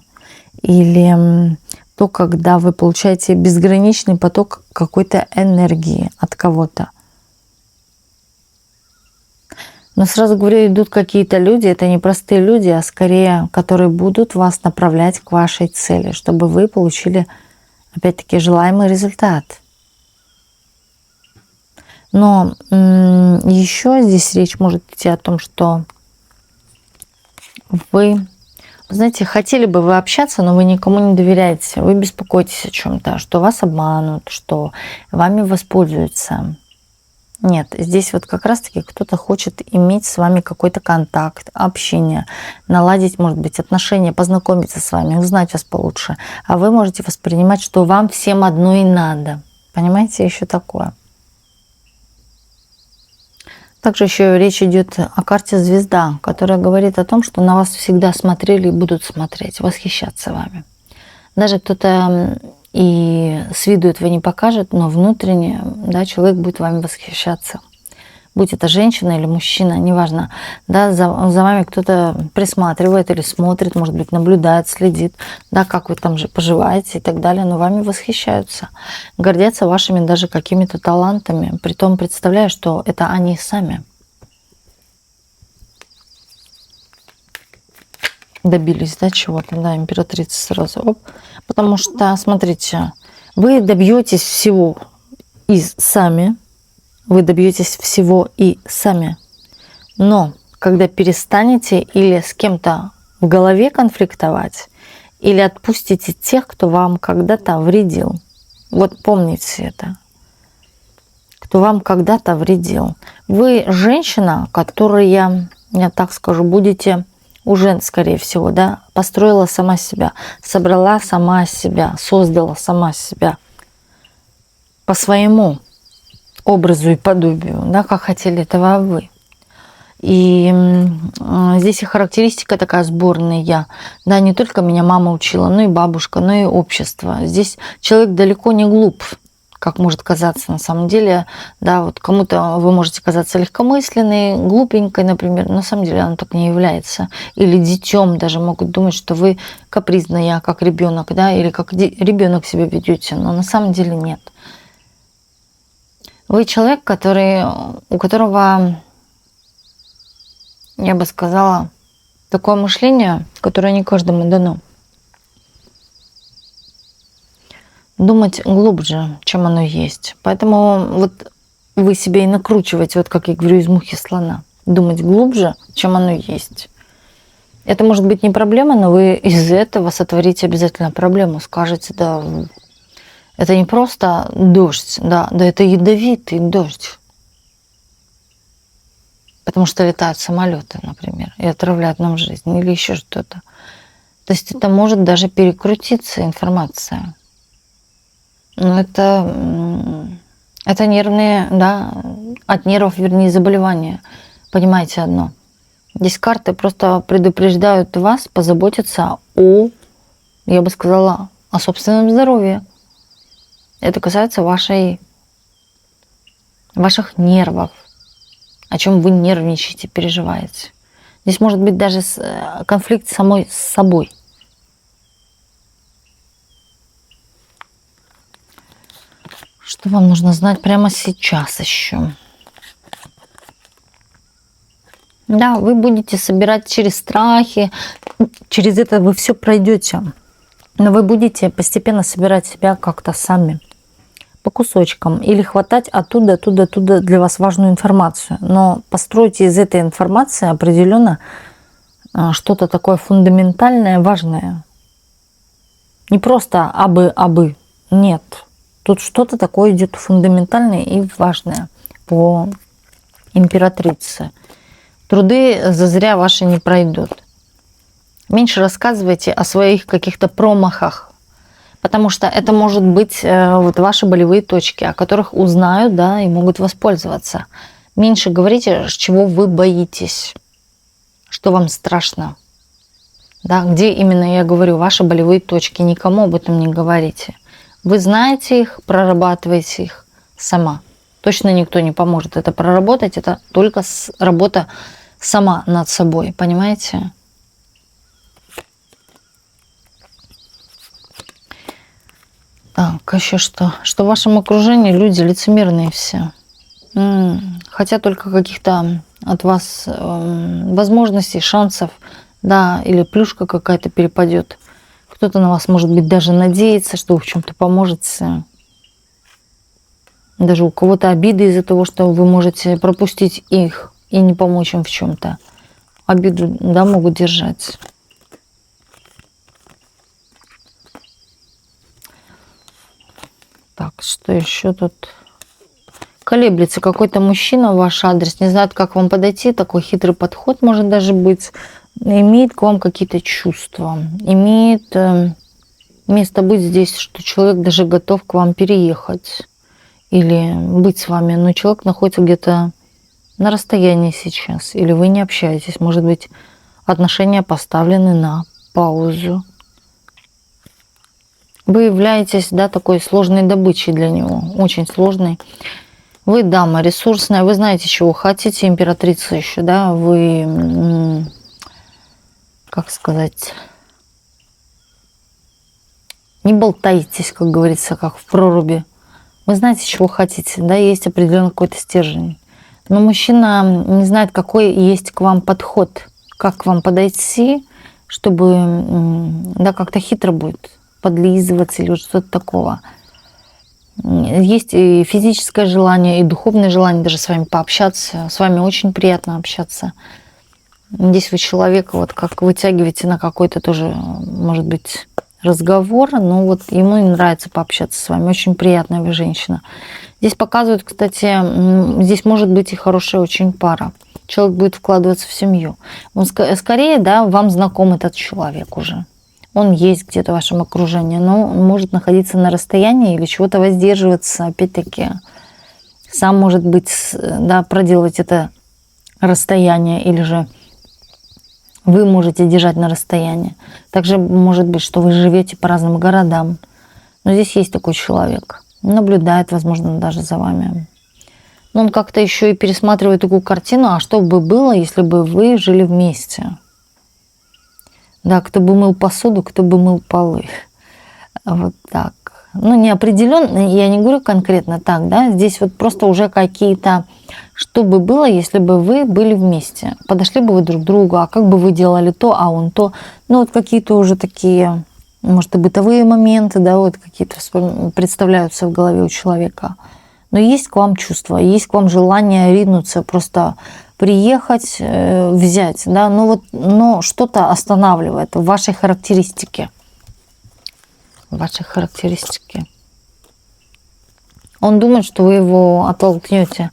или то, когда вы получаете безграничный поток какой-то энергии от кого-то. Но сразу говорю, идут какие-то люди, это не простые люди, а скорее, которые будут вас направлять к вашей цели, чтобы вы получили, опять-таки, желаемый результат. Но еще здесь речь может идти о том, что вы, знаете, хотели бы вы общаться, но вы никому не доверяете, вы беспокоитесь о чем-то, что вас обманут, что вами воспользуются. Нет, здесь вот как раз-таки кто-то хочет иметь с вами какой-то контакт, общение, наладить, может быть, отношения, познакомиться с вами, узнать вас получше. А вы можете воспринимать, что вам всем одно и надо. Понимаете, еще такое. Также еще речь идет о карте звезда, которая говорит о том, что на вас всегда смотрели и будут смотреть, восхищаться вами. Даже кто-то и с виду этого не покажет, но внутренне, да, человек будет вами восхищаться. Будь это женщина или мужчина, неважно. Да, за вами кто-то присматривает или смотрит, может быть, наблюдает, следит, да, как вы там же поживаете и так далее, но вами восхищаются. Гордятся вашими даже какими-то талантами, притом представляя, что это они сами добились, да, чего-то, да, императрица сразу, оп. Потому что, смотрите, вы добьетесь всего и сами, вы добьетесь всего и сами. Но когда перестанете или с кем-то в голове конфликтовать, или отпустите тех, кто вам когда-то вредил, вот помните это, кто вам когда-то вредил. Вы женщина, которая, я так скажу, будете уже, скорее всего, да, построила сама себя, собрала сама себя, создала сама себя по своему образу и подобию, да, как хотели этого вы. И здесь и характеристика такая сборная. Да, не только меня мама учила, но и бабушка, но и общество. Здесь человек далеко не глуп, как может казаться на самом деле. Да, вот кому-то вы можете казаться легкомысленной, глупенькой, например. На самом деле оно так не является. Или детем даже могут думать, что вы капризная, как ребенок, да, или как ребенок себя ведете. Но на самом деле нет. Вы человек, у которого, я бы сказала, такое мышление, которое не каждому дано. Думать глубже, чем оно есть. Поэтому вот вы себя и накручиваете, вот как я говорю, из мухи слона. Думать глубже, чем оно есть. Это может быть не проблема, но вы из этого сотворите обязательно проблему. Скажете, да, это не просто дождь, да это ядовитый дождь. Потому что летают самолеты, например, и отравляют нам жизнь, или еще что-то. То есть это может даже перекрутиться информация. Но это нервные, да, от нервов, вернее, заболевания. Понимаете одно. Здесь карты просто предупреждают вас позаботиться о, я бы сказала, о собственном здоровье. Это касается ваших нервов, о чем вы нервничаете, переживаете. Здесь может быть даже конфликт самой с собой. Что вам нужно знать прямо сейчас еще? Да, вы будете собирать через страхи, через это вы все пройдете. Но вы будете постепенно собирать себя как-то сами. По кусочкам или хватать оттуда для вас важную информацию. Но постройте из этой информации определенно что-то такое фундаментальное, важное. Не просто абы. Нет. Тут что-то такое идет фундаментальное и важное по императрице. Труды зазря ваши не пройдут. Меньше рассказывайте о своих каких-то промахах. Потому что это может быть вот ваши болевые точки, о которых узнают, да, и могут воспользоваться. Меньше говорите, чего вы боитесь, что вам страшно. Да, где именно, я говорю, ваши болевые точки. Никому об этом не говорите. Вы знаете их, прорабатываете их сама. Точно никто не поможет это проработать. Это только работа сама над собой, понимаете? Так, еще что? Что в вашем окружении люди лицемерные все. Хотят только каких-то от вас возможностей, шансов, да, или плюшка какая-то перепадет. Кто-то на вас, может быть, даже надеется, что вы в чем-то поможете. Даже у кого-то обиды из-за того, что вы можете пропустить их и не помочь им в чем-то. Обиду, да, могут держать. Так, что еще тут? Колеблется какой-то мужчина в ваш адрес, не знает, как вам подойти, такой хитрый подход может даже быть, имеет к вам какие-то чувства, имеет место быть здесь, что человек даже готов к вам переехать или быть с вами, но человек находится где-то на расстоянии сейчас, или вы не общаетесь, может быть, отношения поставлены на паузу. Вы являетесь, да, такой сложной добычей для него, очень сложной. Вы дама ресурсная, вы знаете, чего хотите, императрица еще, да, вы, как сказать, не болтаетесь, как говорится, как в проруби. Вы знаете, чего хотите, да, есть определенный какой-то стержень. Но мужчина не знает, какой есть к вам подход, как к вам подойти, чтобы, да, как-то хитро будет подлизываться или что-то такого. Есть и физическое желание, и духовное желание даже с вами пообщаться. С вами очень приятно общаться. Здесь вы человека вот как вытягиваете на какой-то тоже, может быть, разговор, но вот ему нравится пообщаться с вами. Очень приятная вы женщина. Здесь показывают, кстати, здесь может быть и хорошая очень пара. Человек будет вкладываться в семью. Он скорее, да, вам знаком этот человек уже. Он есть где-то в вашем окружении, но он может находиться на расстоянии или чего-то воздерживаться. Опять-таки, сам может быть, да, проделать это расстояние, или же вы можете держать на расстоянии. Также может быть, что вы живете по разным городам. Но здесь есть такой человек. Наблюдает, возможно, даже за вами. Но он как-то еще и пересматривает такую картину, а что бы было, если бы вы жили вместе? Да, кто бы мыл посуду, кто бы мыл полы. Вот так. Ну, не определенно, я не говорю конкретно так, да, здесь вот просто уже какие-то, что бы было, если бы вы были вместе, подошли бы вы друг к другу, а как бы вы делали то, а он то, ну, вот какие-то уже такие, может, и бытовые моменты, да, вот какие-то представляются в голове у человека. Но есть к вам чувства, есть к вам желание ринуться, просто приехать, взять, да, но что-то останавливает в вашей характеристике. Ваши характеристики. Он думает, что вы его оттолкнете,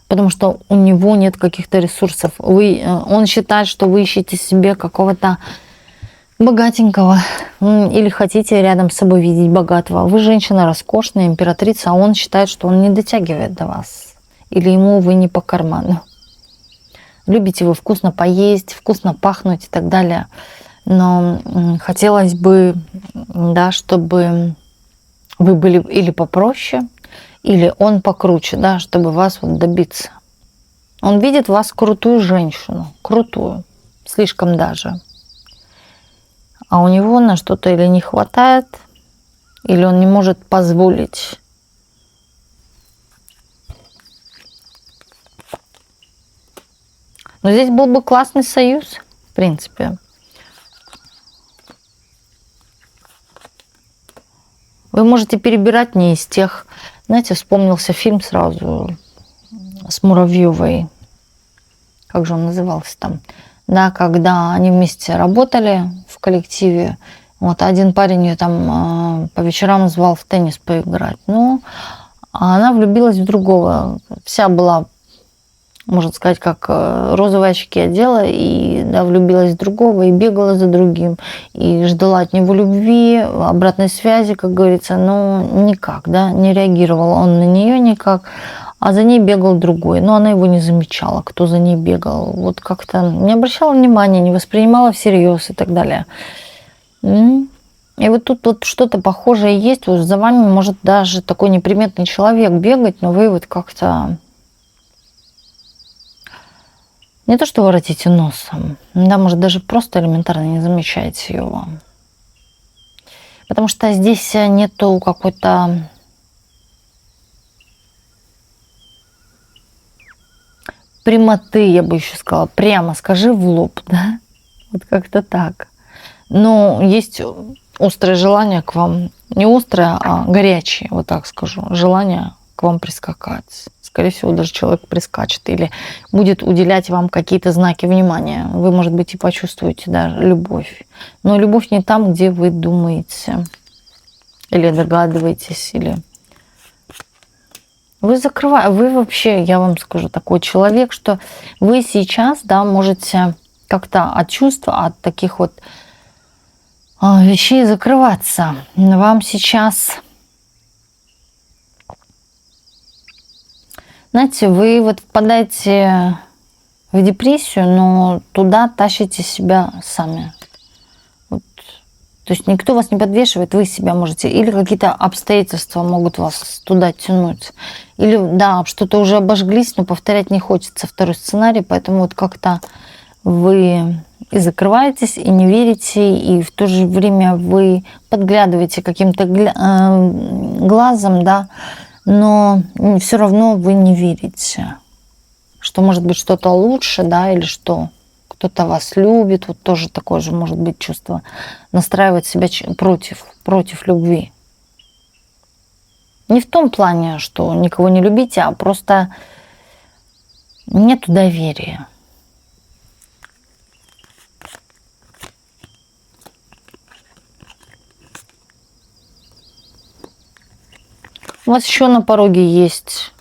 потому что у него нет каких-то ресурсов. Он считает, что вы ищете себе какого-то богатенького или хотите рядом с собой видеть богатого. Вы женщина роскошная, императрица, а он считает, что он не дотягивает до вас. Или ему вы не по карману. Любите вы вкусно поесть, вкусно пахнуть и так далее. Но хотелось бы, да, чтобы вы были или попроще, или он покруче, да, чтобы вас вот добиться. Он видит в вас крутую женщину, крутую, слишком даже. А у него на что-то или не хватает, или он не может позволить. Но здесь был бы классный союз, в принципе. Вы можете перебирать не из тех... Знаете, вспомнился фильм сразу с Муравьевой. Как же он назывался там? Да, когда они вместе работали в коллективе. Вот один парень ее там по вечерам звал в теннис поиграть. Ну, а она влюбилась в другого. Вся была, можно сказать, как розовые очки одела, и да, влюбилась в другого, и бегала за другим, и ждала от него любви, обратной связи, как говорится, но никак, да, не реагировал он на нее никак, а за ней бегал другой, но она его не замечала, кто за ней бегал, вот как-то не обращала внимания, не воспринимала всерьез и так далее. И вот тут вот что-то похожее есть, вот за вами может даже такой неприметный человек бегать, но вы вот как-то... Не то, что воротите носом, да, может, даже просто элементарно не замечаете его. Потому что здесь нету какой-то прямоты, я бы еще сказала. Прямо скажи в лоб, да? Вот как-то так. Но есть острое желание к вам. Не острое, а горячее, вот так скажу. Желание к вам прискакать. Скорее всего, даже человек прискачет или будет уделять вам какие-то знаки внимания. Вы, может быть, и почувствуете, да, любовь. Но любовь не там, где вы думаете. Или догадываетесь, или Вы вообще, я вам скажу, такой человек, что вы сейчас, да, можете как-то от чувства, от таких вот вещей закрываться. Вам сейчас, знаете, вы вот впадаете в депрессию, но туда тащите себя сами. Вот. То есть никто вас не подвешивает, вы себя можете. Или какие-то обстоятельства могут вас туда тянуть. Или, да, что-то уже обожглись, но повторять не хочется второй сценарий, поэтому вот как-то вы и закрываетесь, и не верите, и в то же время вы подглядываете каким-то глазом, да, но все равно вы не верите, что может быть что-то лучше, да, или что кто-то вас любит, вот тоже такое же может быть чувство, настраивать себя против любви. Не в том плане, что никого не любите, а просто нету доверия. У вас еще на пороге есть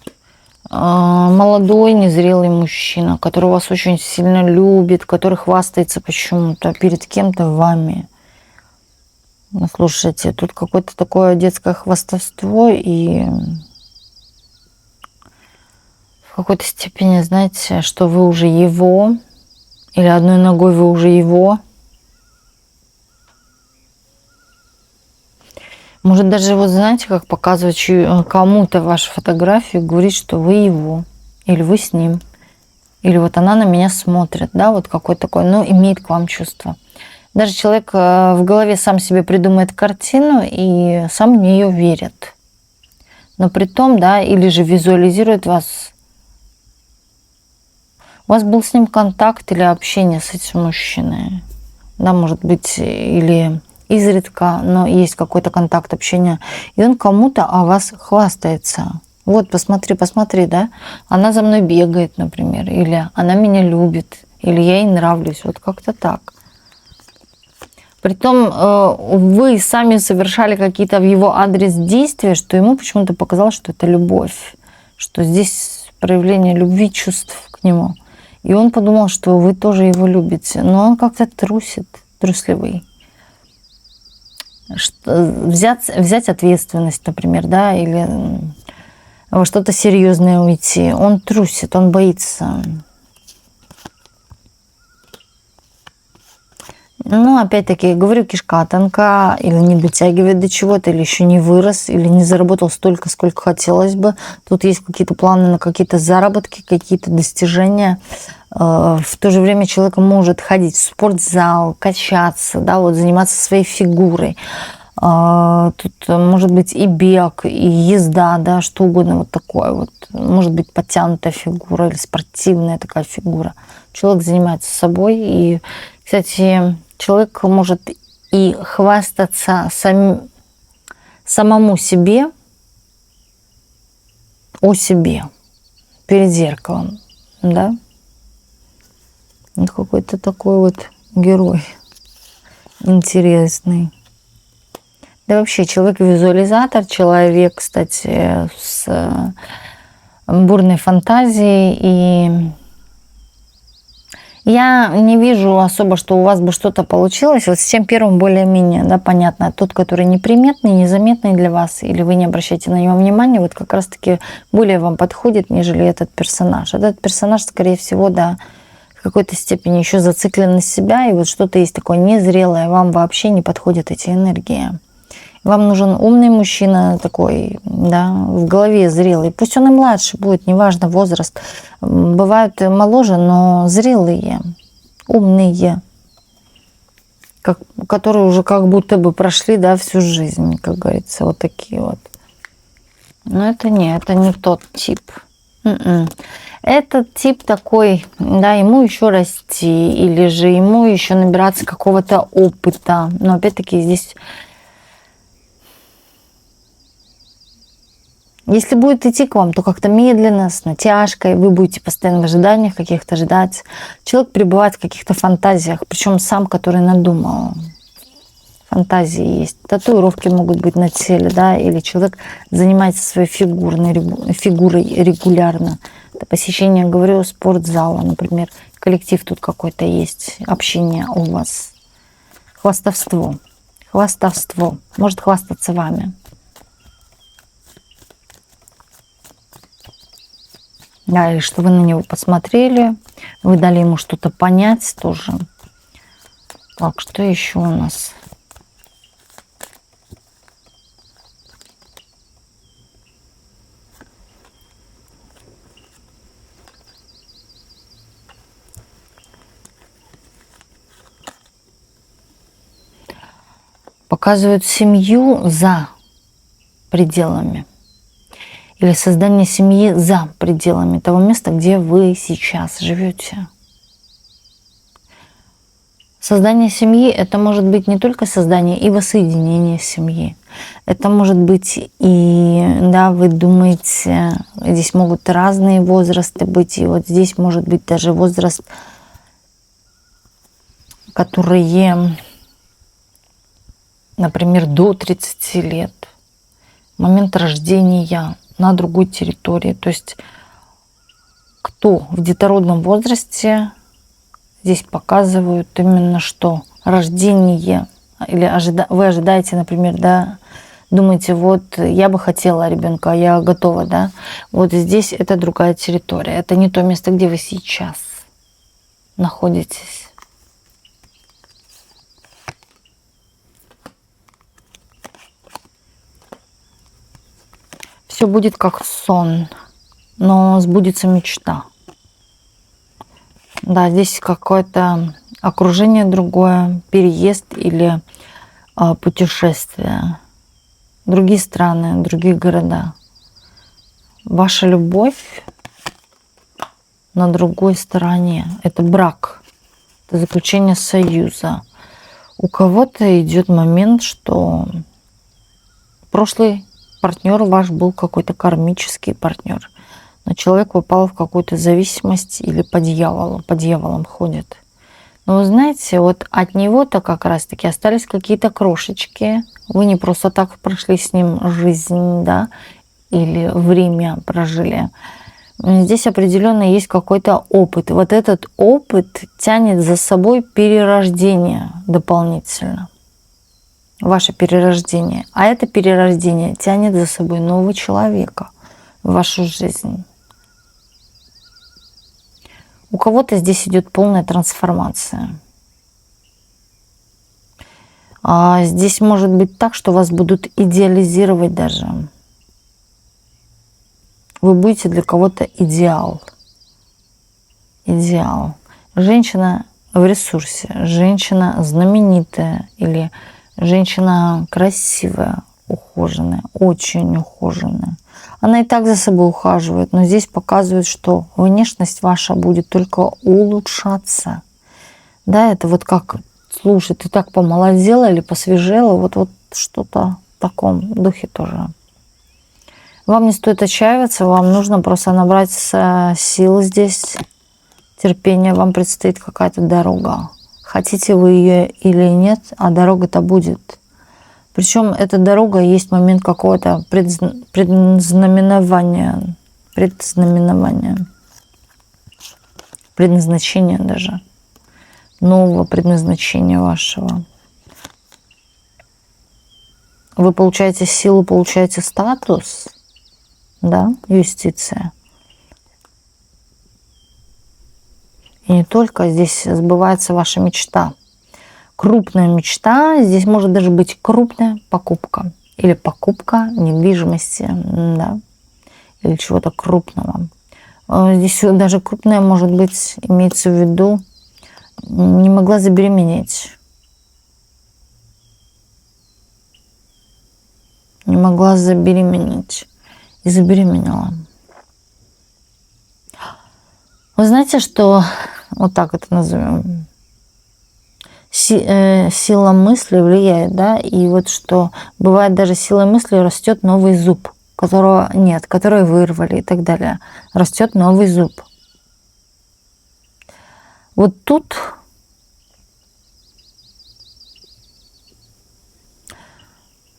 молодой, незрелый мужчина, который вас очень сильно любит, который хвастается почему-то перед кем-то вами. Ну, слушайте, тут какое-то такое детское хвастовство, и в какой-то степени, знаете, что вы уже его, или одной ногой вы уже его. Может даже, вот знаете, как показывать кому-то вашу фотографию, говорить, что вы его, или вы с ним, или вот она на меня смотрит, да, вот какой-то такой, ну, имеет к вам чувство. Даже человек в голове сам себе придумает картину и сам в нее верит. Но при том, да, или же визуализирует вас. У вас был с ним контакт или общение с этим мужчиной. Да, может быть, или изредка, но есть какой-то контакт, общение. И он кому-то о вас хвастается. Вот, посмотри, да, она за мной бегает, например, или она меня любит, или я ей нравлюсь, вот как-то так. Притом вы сами совершали какие-то в его адрес действия, что ему почему-то показалось, что это любовь, что здесь проявление любви, чувств к нему. И он подумал, что вы тоже его любите, но он как-то трусливый. Взять ответственность, например, да, или во что-то серьезное уйти. Он трусит, он боится. Ну, опять-таки, говорю, кишка тонка, или не дотягивает до чего-то, или еще не вырос, или не заработал столько, сколько хотелось бы. Тут есть какие-то планы на какие-то заработки, какие-то достижения. В то же время человек может ходить в спортзал, качаться, да, вот заниматься своей фигурой. Тут может быть и бег, и езда, да, что угодно вот такое вот. Может быть подтянутая фигура или спортивная такая фигура. Человек занимается собой. И, кстати, человек может и хвастаться самому себе, о себе, перед зеркалом, да. Какой-то такой вот герой интересный. Да вообще человек-визуализатор, человек, кстати, с бурной фантазией. И я не вижу особо, что у вас бы что-то получилось. Вот с тем первым более-менее, да, понятно. Тот, который неприметный, незаметный для вас, или вы не обращаете на него внимания, вот как раз-таки более вам подходит, нежели этот персонаж. Этот персонаж, скорее всего, да, в какой-то степени еще зациклен на себя, и вот что-то есть такое незрелое, вам вообще не подходят эти энергии. Вам нужен умный мужчина такой, да, в голове зрелый. Пусть он и младше будет, неважно возраст. Бывают моложе, но зрелые, умные, которые уже как будто бы прошли, да, всю жизнь, как говорится, вот такие вот. Но это не тот тип. Этот тип такой, да, ему еще расти, или же ему еще набираться какого-то опыта. Но опять-таки здесь... Если будет идти к вам, то как-то медленно, с натяжкой, вы будете постоянно в ожиданиях каких-то ждать. Человек пребывает в каких-то фантазиях, причем сам, который надумал. фантазии есть. Татуировки могут быть на теле, да, или человек занимается своей фигурой регулярно. Это посещение, говорю, спортзала, например. Коллектив тут какой-то есть, общение у вас. Хвастовство. Хвастовство. Может хвастаться вами. Да, или что вы на него посмотрели, вы дали ему что-то понять тоже. Так, что еще у нас? Показывают семью за пределами. Или создание семьи за пределами того места, где вы сейчас живете. Создание семьи — это может быть не только создание и воссоединение семьи. Это может быть и, да, вы думаете, здесь могут разные возрасты быть, и вот здесь может быть даже возраст, которые, например, до 30 лет, момент рождения на другой территории. То есть кто в детородном возрасте, здесь показывают именно что рождение, или вы ожидаете, например, да, думаете, вот я бы хотела ребенка, я готова, да, вот здесь это другая территория, это не то место, где вы сейчас находитесь. Все будет как сон, но сбудется мечта. Да, здесь какое-то окружение другое, переезд или путешествие. Другие страны, другие города. Ваша любовь на другой стороне. Это брак, это заключение союза. У кого-то идет момент, что прошлый партнер ваш был какой-то кармический партнер, но человек попал в какую-то зависимость или по дьяволам ходит. Но вы знаете, вот от него-то как раз-таки остались какие-то крошечки. Вы не просто так прошли с ним жизнь, да, или время прожили. Здесь определенно есть какой-то опыт. Вот этот опыт тянет за собой перерождение дополнительно. Ваше перерождение. А это перерождение тянет за собой нового человека в вашу жизнь. У кого-то здесь идет полная трансформация. А здесь может быть так, что вас будут идеализировать даже. Вы будете для кого-то идеал. Идеал. Женщина в ресурсе, женщина знаменитая или женщина красивая, ухоженная, очень ухоженная. Она и так за собой ухаживает, но здесь показывает, что внешность ваша будет только улучшаться. Да, это вот как, слушай, ты так помолодела или посвежела, вот что-то в таком духе тоже. Вам не стоит отчаиваться, вам нужно просто набрать сил здесь, терпения, вам предстоит какая-то дорога. Хотите вы ее или нет, а дорога-то будет. Причем эта дорога есть момент какого-то предзнаменования, предназначения даже, нового предназначения вашего. Вы получаете силу, получаете статус, да, юстиция. И не только, здесь сбывается ваша мечта. Крупная мечта, здесь может даже быть крупная покупка. Или покупка недвижимости, да, или чего-то крупного. Здесь даже крупная, может быть, имеется в виду, не могла забеременеть. Не могла забеременеть. И забеременела. Вы знаете, что, вот так это назовем, сила мысли влияет, да, и вот что бывает даже силой мысли растет новый зуб, которого нет, который вырвали и так далее. Растет новый зуб. Вот тут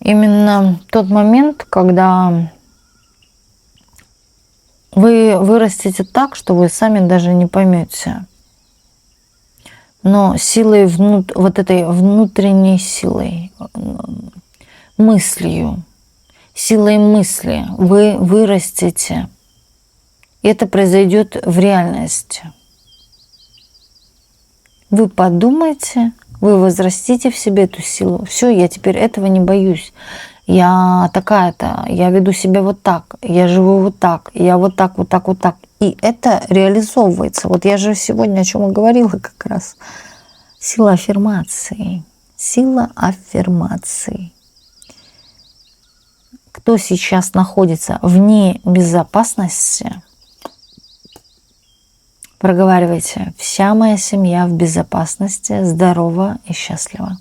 именно тот момент, когда вы вырастете так, что вы сами даже не поймете. Но силой, вот этой внутренней силой, мыслью, силой мысли вы вырастете. И это произойдет в реальности. Вы подумайте, вы возрастите в себе эту силу. Все, я теперь этого не боюсь. Я такая-то, я веду себя вот так, я живу вот так, я вот так, вот так, вот так. И это реализовывается. Вот я же сегодня о чем и говорила как раз. Сила аффирмации. Сила аффирмации. Кто сейчас находится вне безопасности, проговаривайте: вся моя семья в безопасности, здорова и счастлива.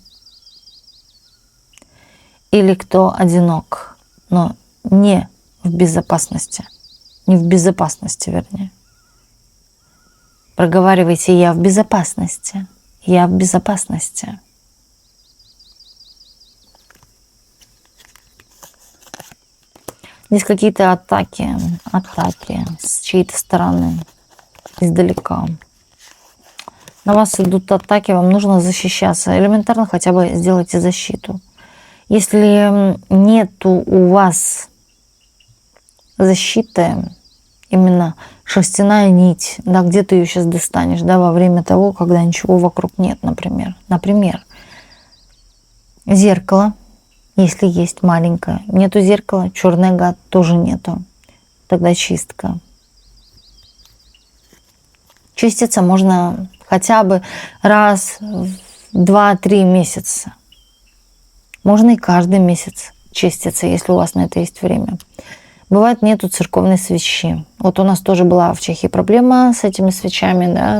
Или кто одинок, но не в безопасности, не в безопасности, вернее. Проговаривайте: я в безопасности, я в безопасности. Здесь какие-то атаки с чьей-то стороны, издалека. На вас идут атаки, вам нужно защищаться. Элементарно хотя бы сделайте защиту. Если нету у вас защиты, именно шерстяная нить, да, где ты ее сейчас достанешь, да, во время того, когда ничего вокруг нет, например. Например, зеркало, если есть маленькое. Нету зеркала, черный гад тоже нету. Тогда чистка. Чиститься можно хотя бы раз в 2-3 месяца. Можно и каждый месяц чиститься, если у вас на это есть время. Бывает, нету церковной свечи. Вот у нас тоже была в Чехии проблема с этими свечами, да,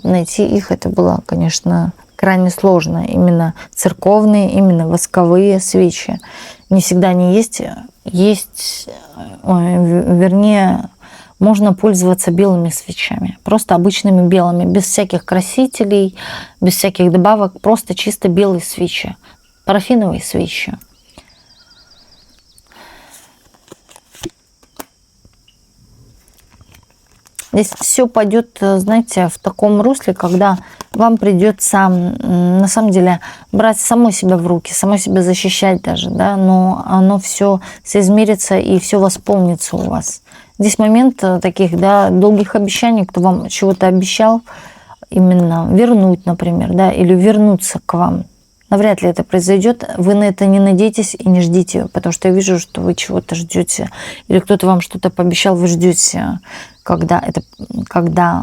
найти их это было, конечно, крайне сложно. Именно церковные, именно восковые свечи. Не всегда они есть. Вернее, можно пользоваться белыми свечами. Просто обычными белыми, без всяких красителей, без всяких добавок. Просто чисто белые свечи. Парафиновые свечи. Здесь все пойдет, знаете, в таком русле, когда вам придется, на самом деле, брать самой себя в руки, самой себя защищать даже, да, но оно все соизмерится и все восполнится у вас. Здесь момент таких, да, долгих обещаний, кто вам чего-то обещал, именно вернуть, например, да, или вернуться к вам. Навряд ли это произойдет. Вы на это не надейтесь и не ждите, потому что я вижу, что вы чего-то ждете, или кто-то вам что-то пообещал, вы ждете, когда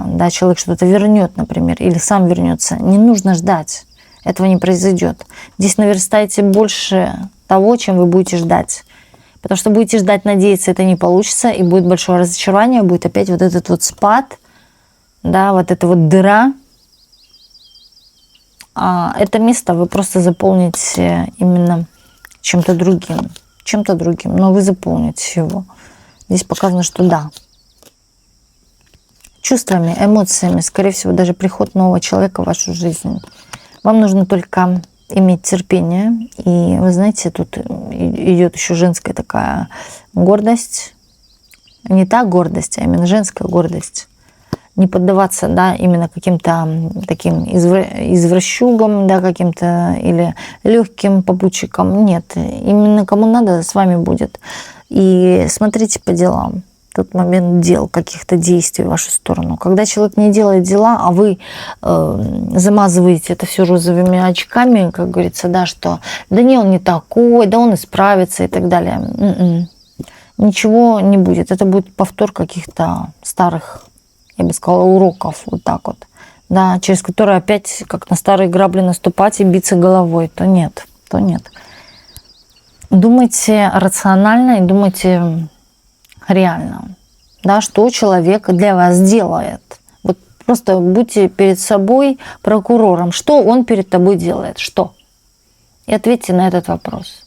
да, человек что-то вернет, например, или сам вернется. Не нужно ждать. Этого не произойдет. Здесь наверстайте больше того, чем вы будете ждать. Потому что будете ждать, надеяться, это не получится, и будет большое разочарование, будет опять вот этот вот спад, да, вот эта вот дыра. А это место вы просто заполните именно чем-то другим, но вы заполните его. Здесь показано, что да. Чувствами, эмоциями, скорее всего, даже приход нового человека в вашу жизнь. Вам нужно только иметь терпение. И вы знаете, тут идет еще женская такая гордость. Не та гордость, а именно женская гордость. Не поддаваться, да, именно каким-то таким извращугам, да, каким-то или легким попутчикам. Нет, именно кому надо, с вами будет. И смотрите по делам. Тот момент дел, каких-то действий в вашу сторону. Когда человек не делает дела, а вы замазываете это все розовыми очками, как говорится, да, что да не, он не такой, да он исправится и так далее. Ничего не будет. Это будет повтор каких-то старых, я бы сказала, уроков, вот так вот, да, через которые опять как на старые грабли наступать и биться головой. То нет. Думайте рационально и думайте реально, да, что человек для вас делает. Вот просто будьте перед собой прокурором. Что он перед тобой делает? Что? И ответьте на этот вопрос.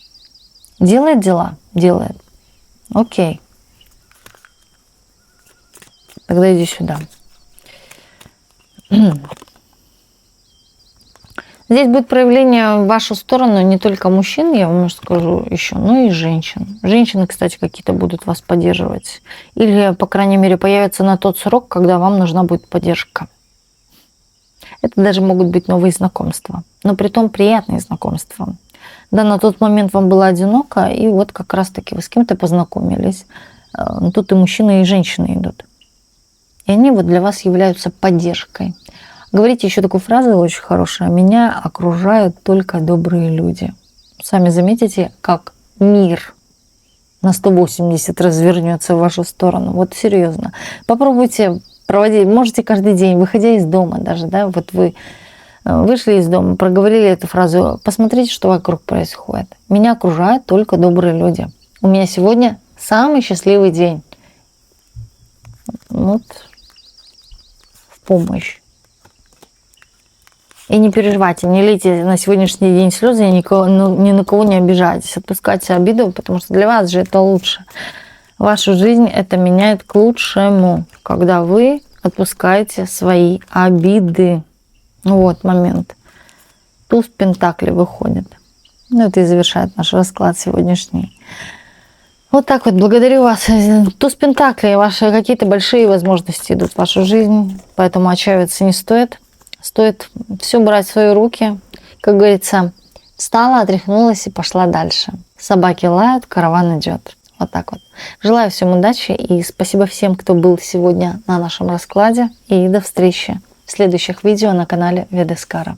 Делает дела? Делает. Окей. Тогда иди сюда. Здесь будет проявление в вашу сторону не только мужчин, я вам скажу еще, но и женщин. Женщины, кстати, какие-то будут вас поддерживать. Или, по крайней мере, появятся на тот срок, когда вам нужна будет поддержка. Это даже могут быть новые знакомства, но притом приятные знакомства. Да, на тот момент вам было одиноко, и вот как раз-таки вы с кем-то познакомились. Тут и мужчины, и женщины идут. И они вот для вас являются поддержкой. Говорите еще такую фразу очень хорошую. Меня окружают только добрые люди. Сами заметите, как мир на 180 развернется в вашу сторону. Вот серьезно. Попробуйте проводить, можете каждый день, выходя из дома даже, да, вот вы вышли из дома, проговорили эту фразу, посмотрите, что вокруг происходит. Меня окружают только добрые люди. У меня сегодня самый счастливый день. Вот в помощь. И не переживайте, не лейте на сегодняшний день слезы, и ни на кого не обижайтесь. Отпускайте обиду, потому что для вас же это лучше. Вашу жизнь это меняет к лучшему, когда вы отпускаете свои обиды. Вот момент. Туз Пентаклей выходит. Это и завершает наш расклад сегодняшний. Вот так вот, благодарю вас. Туз Пентаклей, ваши какие-то большие возможности идут в вашу жизнь, поэтому отчаиваться не стоит. Стоит все брать в свои руки. Как говорится, встала, отряхнулась и пошла дальше. Собаки лают, караван идет. Вот так вот. Желаю всем удачи и спасибо всем, кто был сегодня на нашем раскладе. И до встречи в следующих видео на канале Ведескара.